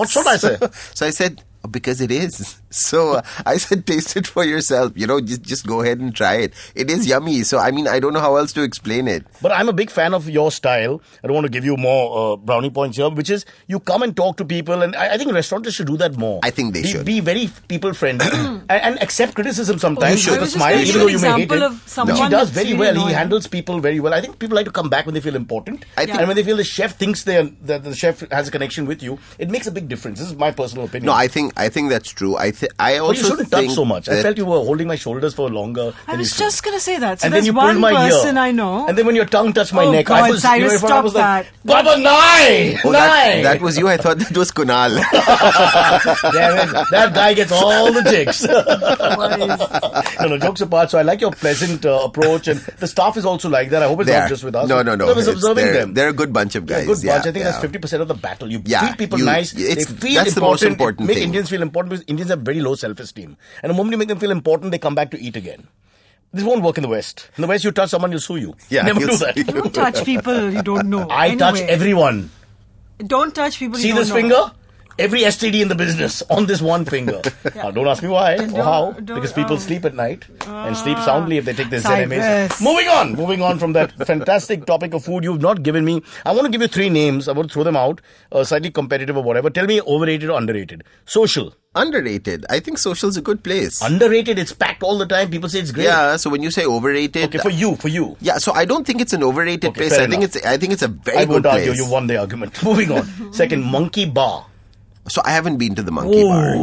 should I say? So I said, because it is. So I said, taste it for yourself. Just go ahead and try it. It is yummy. So, I don't know how else to explain it. But I'm a big fan of your style. I don't want to give you more brownie points here, which is you come and talk to people. And I think restaurants should do that more. I think they should. Be very people-friendly and accept criticism sometimes should. with a I was just smile, gonna even give though an you may hate example it. of someone He does that's very really well. He annoying. handles people very well. I think people like to come back when they feel important. I think- And when they feel the chef thinks that the chef has a connection with you, it makes a big difference. This is my personal opinion. No, I think that's true. I But also you shouldn't touch think so much. I that- felt you were holding my shoulders for longer. I than was you just should. going to say that. So And then there's you pulled one my person ear. I know. And then when your tongue touched my Oh, neck, God, I was, Cyrus, I stop was that. like, Baba, nai! Oh, Nai! that was you. I thought that was Kunal. Damn it. That guy gets all the jigs. No, jokes apart. So I like your pleasant approach, and the staff is also like that. I hope it's not just with us. No. I was observing them. They're a good bunch of They're guys. a good yeah, bunch. I think yeah. that's 50% of the battle. You Yeah, treat people you- nice. They it's- feel that's the most important Make thing. Indians feel important because Indians have very low self-esteem. And the moment you make them feel important, they come back to eat again. This won't work in the West. In the West, you touch someone, you'll sue you. Yeah, Never he'll do sue that. you. Don't touch people you don't know. I touch Anyway, everyone. Don't touch people See you don't this know. finger? every STD in the business on this one finger. Don't ask me why or how, because people sleep at night and sleep soundly if they take their ZMAs. Moving on from that fantastic topic of food you've not given me. I want to give you 3 names. I want to throw them out, slightly competitive or whatever. Tell me overrated or underrated. Social. Underrated. I think Social's a good place. Underrated, it's packed all the time. People say it's great. Yeah, so when you say overrated... Okay, for you. Yeah, so I don't think it's an overrated place. I think it's a very good place. I won't argue, place. you won the argument. Moving on. Second, Monkey Bar. So I haven't been to the Monkey Bar.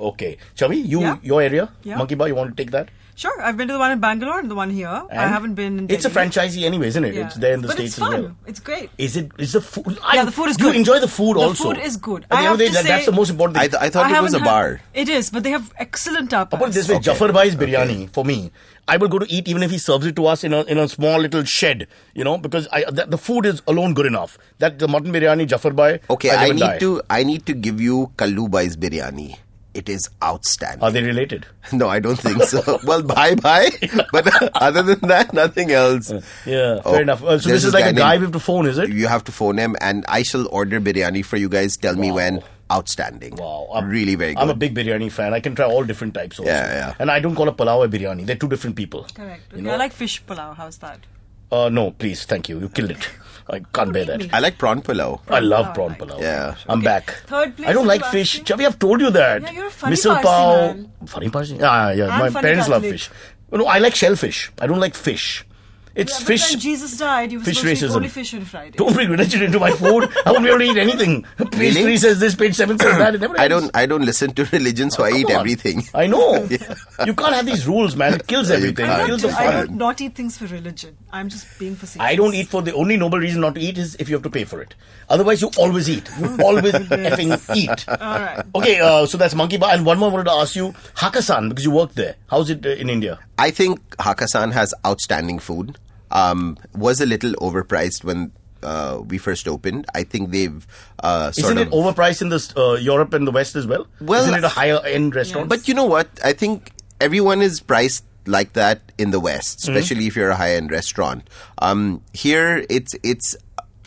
Okay. Chavi, your area? Yeah. Monkey Bar, you want to take that? Sure, I've been to the one in Bangalore and the one here. And I haven't been in Delhi. It's a franchisee anyway, isn't it? Yeah. It's there in the but States it's fun. as well. It's great. Is the food... Yeah, the food is good. You enjoy the food also. The food is good. At the end of the day, that's the most important thing. I thought it was a bar. It is, but they have excellent tapas. I'll put it this way, Jafar Bhai's biryani, for me, I will go to eat even if he serves it to us in a small little shed, because the food is alone good enough. That the mutton biryani, Jafar Bhai, okay, I need to give you Kallu Bhai's biryani. It is outstanding. Are they related? No, I don't think so. Well, bye. But other than that, nothing else. Yeah, fair enough. So this is like a guy we have to phone, is it? You have to phone him, and I shall order biryani for you guys. Tell me when. Outstanding. Wow. Really very good. I'm a big biryani fan. I can try all different types also. Yeah. And I don't call it pulao a biryani. They're two different people. Correct. Okay, I like fish pulao. How's that? No, please. Thank you. You killed it. I can't bear that. I like prawn pulao. I love prawn pulao. Yeah. I'm back. Third place. I don't like fish. Chavi, I've told you that. Yeah, you're a funny Misal Parsi pav. man. Funny Parsi? Yeah. I'm My parents love Catholic. fish. No, I like shellfish. I don't like fish. It's But fish. when Jesus died, you were Fish supposed to eat racism. only fish on Friday. Don't bring religion into my food. I won't be able to eat anything. Page 3 says this, page 7 says that. It never ends. I don't listen to religion, so I eat Come on. everything. I know. You can't have these rules, man. It kills everything. It kills the I fun. don't not eat things for religion. I'm just being facetious. I don't eat for the only noble reason not to eat is if you have to pay for it. Otherwise, you always eat. You always effing eat. All right. Okay, so that's Monkey Bar. And one more I wanted to ask you, Hakkasan, because you worked there. How's it in India? I think Hakkasan has outstanding food. Was a little overpriced when we first opened. I think they've Isn't it overpriced in the Europe and the West as well? Well, isn't it a higher end restaurant? But you know what? I think everyone is priced like that in the West, especially if you're a high end restaurant. Here, it's.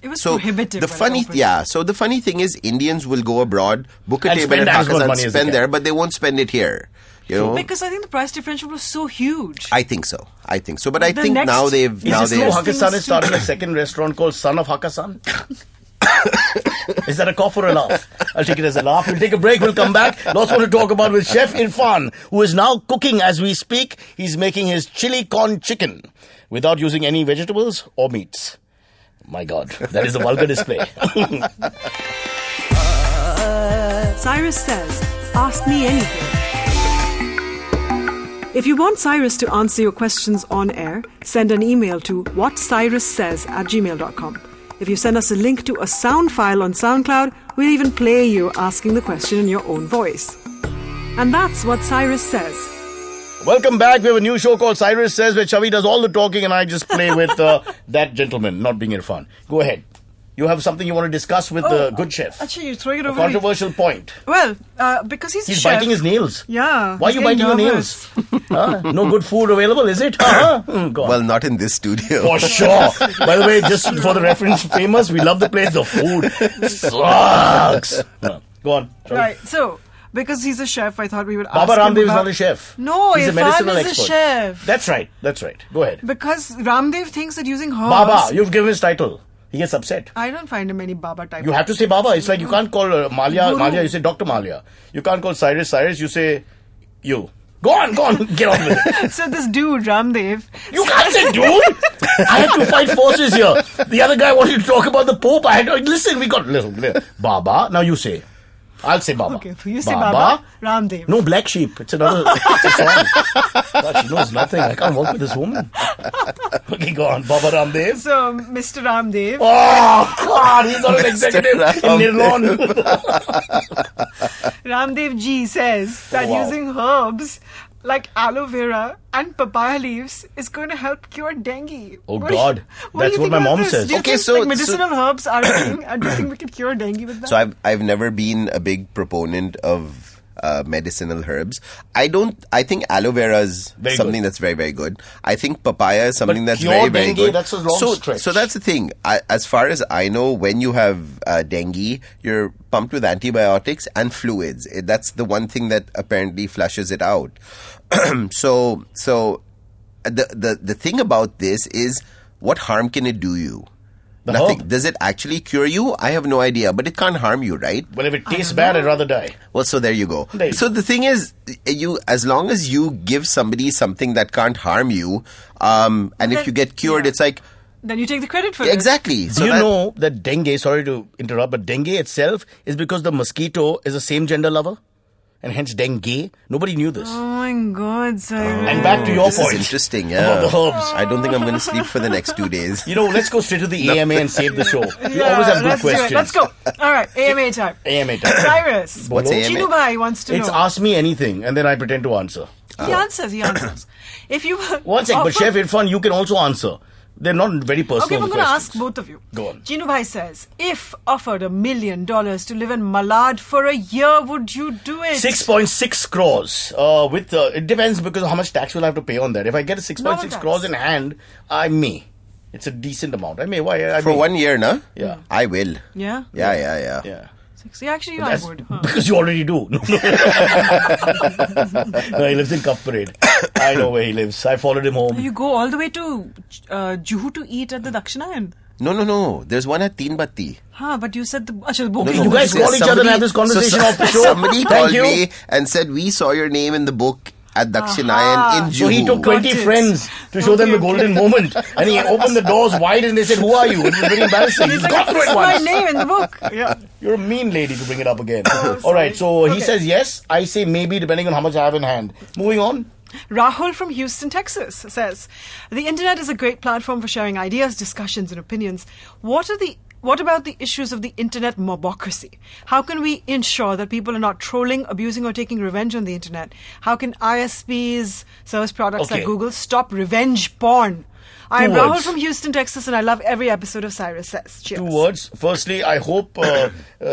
It was prohibitive. So the funny thing is, Indians will go abroad, book a And table spend at as much Hakkasan, money as they spend can. there, but they won't spend it here. You know? Because I think the price differential was so huge. I think so. But I The think next- now they've is now it they've true Things Hakkasan is to- starting a second restaurant called Son of Hakkasan? Is that a cough or a laugh? I'll take it as a laugh. We'll take a break. We'll come back. Lots more to talk about with Chef Irfan, who is now cooking as we speak. He's making his chili corn chicken without using any vegetables or meats. My God, that is a vulgar display. Cyrus Says, ask me anything. If you want Cyrus to answer your questions on air, send an email to whatcyrussays@gmail.com. If you send us a link to a sound file on SoundCloud, we'll even play you asking the question in your own voice. And that's what Cyrus Says. Welcome back. We have a new show called Cyrus Says, where Chavi does all the talking and I just play with that gentleman, not being Irfan. Go ahead. You have something you want to discuss with the good chef. Actually, you're throwing it A over to me. controversial point. Well, because he's a He's chef. biting his nails. Yeah. Why are he's you biting getting your nervous. nails? No good food available, is it? Go on. well, not in this studio. For sure. By the way, just for the reference famous, we love the place. The food sucks. Go on. Sorry. Right, so, because he's a chef, I thought we would Baba ask him Ramdev is about... not a chef. No, He's a Irfan medicinal is expert. a chef. That's right. Go ahead. Because Ramdev thinks that using herbs... Baba, you've given his title. He gets upset. I don't find him any Baba type. You have to say Baba. It's like you can't call Malia, Guru. you say Dr. Malia. You can't call Cyrus, you say you. Go on, get on with it. So this dude, Ramdev... You can't say dude! I had to fight forces here. The other guy wanted to talk about the Pope. Listen, Baba, now you say. I'll say Baba. Okay, so you say Baba, Ramdev. No, Black Sheep. It's another it's a song. God, she knows nothing. I can't work with this woman. Okay, go on. Baba Ramdev. So, Mr. Ramdev... Oh, God, he's not an executive in Nirlon. Ramdev Ji says that wow. using herbs like aloe vera and papaya leaves is going to help cure dengue. Oh, What do God. you That's what think my about mom this? says. Do you Okay, think, so- like, medicinal herbs are a thing, and do you think we can cure dengue with that? So I've never been a big proponent of medicinal herbs. I think aloe vera is Very something good. that's very, very good. I think papaya is something that's cure very, very dengue, good. that's a long stretch. So that's the thing. As far as I know, when you have dengue, you're pumped with antibiotics and fluids. That's the one thing that apparently flushes it out. So the thing about this is, what harm can it do you? The Nothing. herb. Does it actually cure you? I have no idea, but it can't harm you, right? Well, if it tastes bad, I'd rather die. Well, so there you go. There you So the thing is, as long as you give somebody something that can't harm you, and if you get cured, it's like, Then you take the credit for it. exactly. So Do you that- know that dengue, sorry to interrupt, but dengue itself is because the mosquito is a same gender lover? And hence dengue. Nobody knew this. Oh my God, Cyrus. And back to your this point. is interesting. Yeah. About the herbs. I don't think I'm going to sleep for the next 2 days. You know, let's go straight to the AMA and save the show. You Yeah, always have good let's do it. questions. Let's go. All right, AMA time. AMA time. Cyrus. What's AMA? Chinu Bhai wants to It's know. ask me anything, and then I pretend to answer. He answers. If you were One sec, but Chef Irfan, you can also answer. They're not very personal. Okay, I'm going to questions. ask both of you. Go on. Chinu Bhai says, if offered $1 million to live in Malad for a year, would you do it? 6.6 crores. It depends because of how much tax will I have to pay on that. If I get a 6.6 Normal tax. crores in hand, I may. It's a decent amount. I may. Why? I For may. 1 year, no? Yeah. I will. Yeah? Yeah. Yeah. See, actually, I That's would. Huh. because you already do. No, he lives in Cup Parade. I know where he lives. I followed him home. You go all the way to Juhu to eat at the Dakshinayan. No. There's one at Teen Batti. But you said the booking. You guys call each other and have this conversation off the show. Somebody Thank called you. me and said, we saw your name in the book at Dakshinayan in Juhu. So he took 20 Got it. friends to show them the Okay. golden moment. And he opened the doors wide and they said, who are you? It was very embarrassing. He's got through it It's my once. name in the book. Yeah. You're a mean lady to bring it up again. All right, so he says yes. I say maybe, depending on how much I have in hand. Moving on. Rahul from Houston, Texas says, the internet is a great platform for sharing ideas, discussions, and opinions. What about the issues of the internet mobocracy? How can we ensure that people are not trolling, abusing, or taking revenge on the internet? How can ISPs, service products like Okay. Google, stop revenge porn? I am Two Rahul words. from Houston, Texas, and I love every episode of Cyrus Says. Cheers. 2 words. Firstly, I hope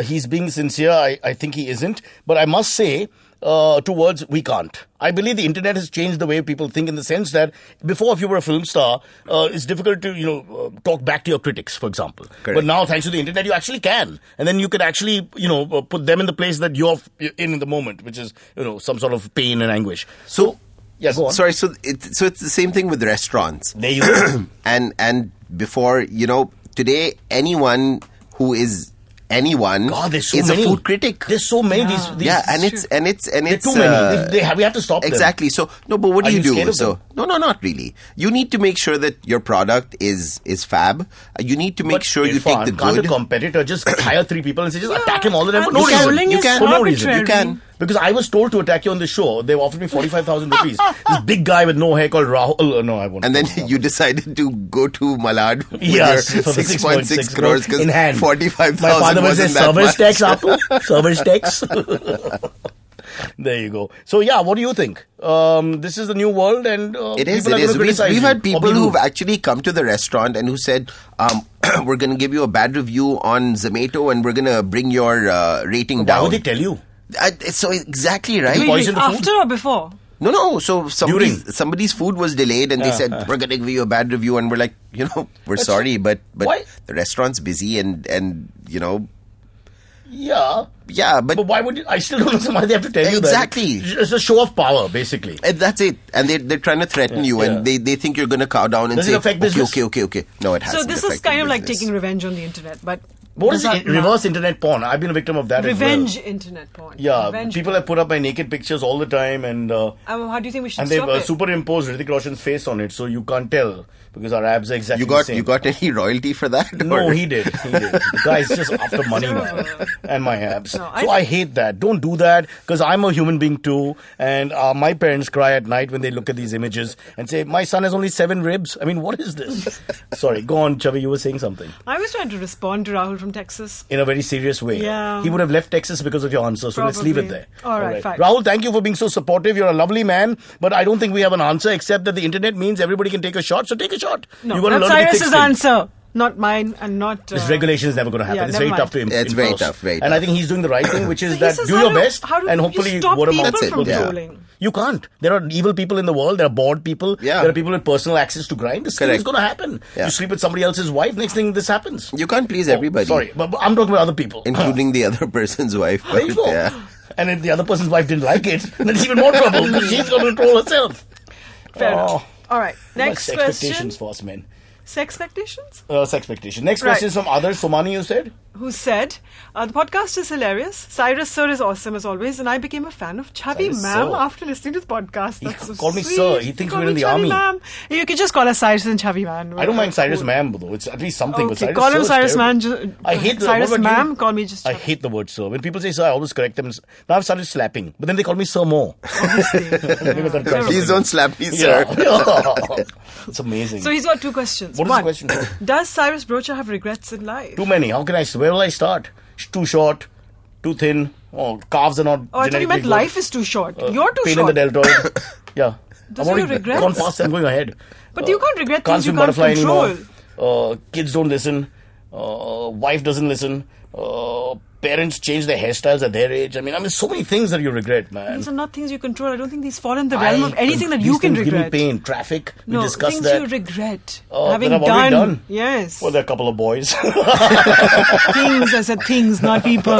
he's being sincere. I think he isn't. But I must say, 2 words, we can't. I believe the internet has changed the way people think in the sense that before, if you were a film star, it's difficult to, talk back to your critics, for example. Correct. But now, thanks to the internet, you actually can. And then you can actually, put them in the place that you're in the moment, which is, some sort of pain and anguish. So, yeah, go on. Sorry, so it's the same thing with restaurants. There you go. And before, today anyone who is anyone God, there's so is many. a food critic. There's so many. These Yeah, and it's there are too uh, many. We have to stop them. Exactly. So no, but what Are do you you scared do? of So them? no, not really. You need to make sure that your product is fab. You need to make But sure you Irfan, take the can't good. a competitor just hire 3 people and say, just attack him all the time for and no the reason? trolling You is can. For no reason. You arbitrary. can. Because I was told to attack you on the show. They offered me 45,000 rupees. This big guy with no hair called Rahul. No, I won't. And then you decided to go to Malad with Yes, your for the 6.6 crores because in hand. 45,000 My father will say, wasn't that service much. tax, Apu. Service tax. There you go. So, yeah, what do you think? This is the new world and It is. people are going to criticize We've you had or people be who've rude. actually come to the restaurant and who said, we're going to give you a bad review on Zomato and we're going to bring your rating Why down. would they tell you? So exactly right. Wait, poison the food? After or before? No. So During. somebody's food was delayed, and they said we're going to give you a bad review, and we're like, we're sorry, but why? the restaurant's busy, and Yeah. but Why would you? I still don't know why they have to tell you that. Exactly. It's a show of power, basically. and that's it. And they're trying to threaten you, and yeah. they think you're going to cow down and Does it say, affect business? okay. No, it hasn't. So this is affected kind of like business. taking revenge on the internet, but What is does it? that Reverse internet porn. I've been a victim of that revenge as well. internet porn. Yeah, Revenge people have put up my naked pictures all the time, and How do you think we should they've stop it? superimposed Hrithik Roshan's face on it, so you can't tell because our abs are exactly the same. You got any royalty for that? No, or- he did. The guy's just after money now. And my abs. No, So I hate that. Don't do that because I'm a human being too. And my parents cry at night when they look at these images and say, my son has only 7 ribs. I mean, what is this? Sorry, go on, Chavi. You were saying something. I was trying to respond to Rahul from Texas. In a very serious way. Yeah. He would have left Texas because of your answer. So let's leave it Probably. there. All right, fine. Rahul, thank you for being so supportive. You're a lovely man. But I don't think we have an answer except that the internet means everybody can take a shot. So take a shot. No, You're gonna that's learn to be Cyrus's thick-skinned. answer. Not mine and not... This regulation is never going to happen. yeah, It's never very mind. tough to enforce. It's very tough, very And I tough. think he's doing the right thing, which is So he that says, do how your do- best how do and you hopefully stop word of mouth. people That's it, from yeah. trolling? You can't. There are evil people in the world. There are bored people. Yeah. There are people with personal access to grind. This thing is Correct. going to happen. Yeah. You sleep with somebody else's wife. Next thing this happens. You can't please everybody. Sorry, but I'm talking about other people. Including the other person's wife. There you But, go. yeah. And if the other person's wife didn't like it, then it's even more trouble because she's going to control herself. Fair Oh. enough. All right. Next Sex question. expectations for us men. Sex expectations? Sex expectation. Next Right. question is from others. Somani, you said? Who said, the podcast is hilarious. Cyrus Sir is awesome as always, and I became a fan of Chubby Cyrus Ma'am Sir. after listening to the podcast. He That's so called me sweet. Sir. He thinks called we're in me the Chubby army. Ma'am. You can just call us Cyrus and Chubby Man. I don't mind Cyrus Cool. Ma'am, though. It's at least something. but Okay, Cyrus call Sir him is Cyrus terrible. Man. I hate the Cyrus what about Ma'am, you? call me just I Chubby. hate the word sir. When people say sir, I always correct them. Now I've started slapping, but then they call me sir more. Obviously. Yeah. Please don't slap me, sir. Yeah. It's amazing. So he's got two questions. What is the One, question? does Cyrus Brocha have regrets in life? Too many. How can I? Where will I start? Too short, too thin. Oh, calves are not. Oh, I thought you meant genetically life good. is too short. You're too Pain short. in the deltoid. Yeah. Those I've are your already regrets? gone past them, going ahead. But you can't regret Can't things you swim can't butterfly control. anymore. Kids don't listen. Wife doesn't listen. Parents change their hairstyles at their age. I mean, so many things that you regret, man. These are not things you control. I don't think these fall in the realm of anything that these you can things regret. Give me pain. Traffic. We No, discussed things that. you regret. That Having I've already done. Yes. Well, there are a couple of boys. Things, I said things, not people.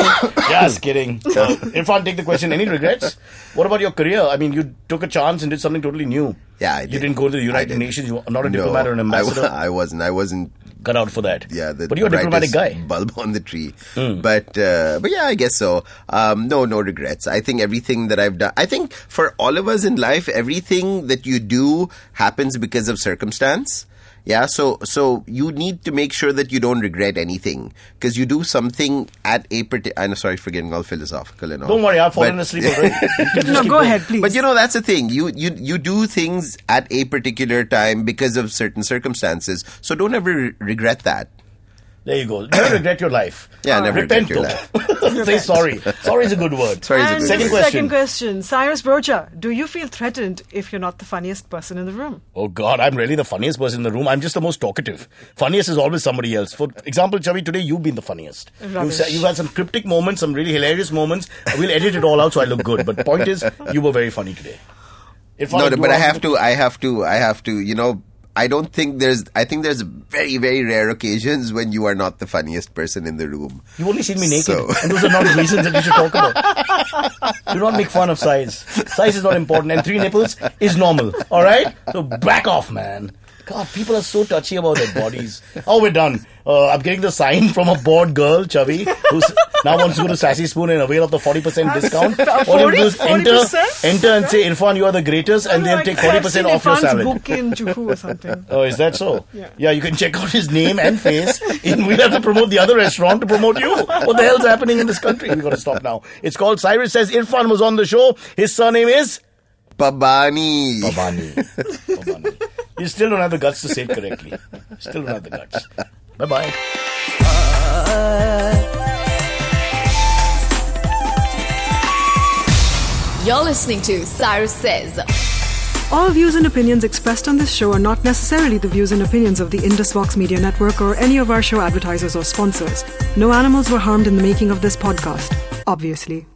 Just kidding. Irfan, take the question. Any regrets? What about your career? I mean, you took a chance and did something totally new. Yeah, I You did. didn't go to the I United did. Nations. You are not a diplomat or an ambassador. I wasn't. Cut out for that. Yeah, but you're a diplomatic brightest guy. bulb on the tree. But yeah, I guess so. No regrets. I think everything that I've done. I think for all of us in life, everything that you do happens because of circumstance. Yeah, so you need to make sure that you don't regret anything because you do something at a particular. I'm sorry for getting all philosophical and all. Don't worry, I've fallen But- asleep already. You can just No, keep go going. ahead, please. But that's the thing. You do things at a particular time because of certain circumstances. So don't ever regret that. There you go. Never regret your life. Yeah, never Repent regret your though. Say sorry. Sorry is a good word. Sorry is a And good Second word. question. second question. Cyrus Brocha, do you feel threatened if you're not the funniest person in the room? Oh God, I'm really the funniest person in the room. I'm just the most talkative. Funniest is always somebody else. For example, Chavi, today you've been the funniest. Rubbish. You've had some cryptic moments, some really hilarious moments. We'll edit it all out so I look good. But point is, you were very funny today. No, but I have to. I think there's very, very rare occasions when you are not the funniest person in the room. You've only seen me naked. So- And those are not reasons that you should talk about. Do not make fun of size. Size is not important. And 3 nipples is normal. Alright? So back off, man. God, people are so touchy about their bodies. Oh, we're done. I'm getting the sign from a bored girl, Chavi, who now wants to go to Sassy Spoon and avail of the 40% discount. All you have to do is 40%? enter and say, Irfan, you are the greatest, and they'll take 40% off your salad. book in Juhu or something. Oh, is that so? Yeah. You can check out his name and face. We'll have to promote the other restaurant to promote you. What the hell's happening in this country? We've got to stop now. It's called Cyrus Says. Irfan was on the show. His surname is Pabaney. Pabaney. You still don't have the guts to say it correctly. Still don't have the guts. Bye-bye. You're listening to Cyrus Says. All views and opinions expressed on this show are not necessarily the views and opinions of the Indusvox Media Network or any of our show advertisers or sponsors. No animals were harmed in the making of this podcast, obviously.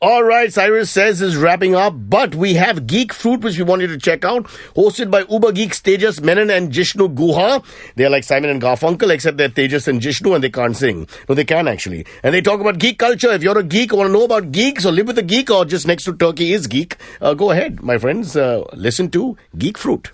All right, Cyrus Says is wrapping up, but we have Geek Fruit, which we want you to check out, hosted by Uber Geeks Tejas Menon and Jishnu Guha. They're like Simon and Garfunkel, except they're Tejas and Jishnu, and they can't sing. No, they can actually. And they talk about geek culture. If you're a geek or want to know about geeks or live with a geek or just next to Turkey is geek, go ahead, my friends. Listen to Geek Fruit.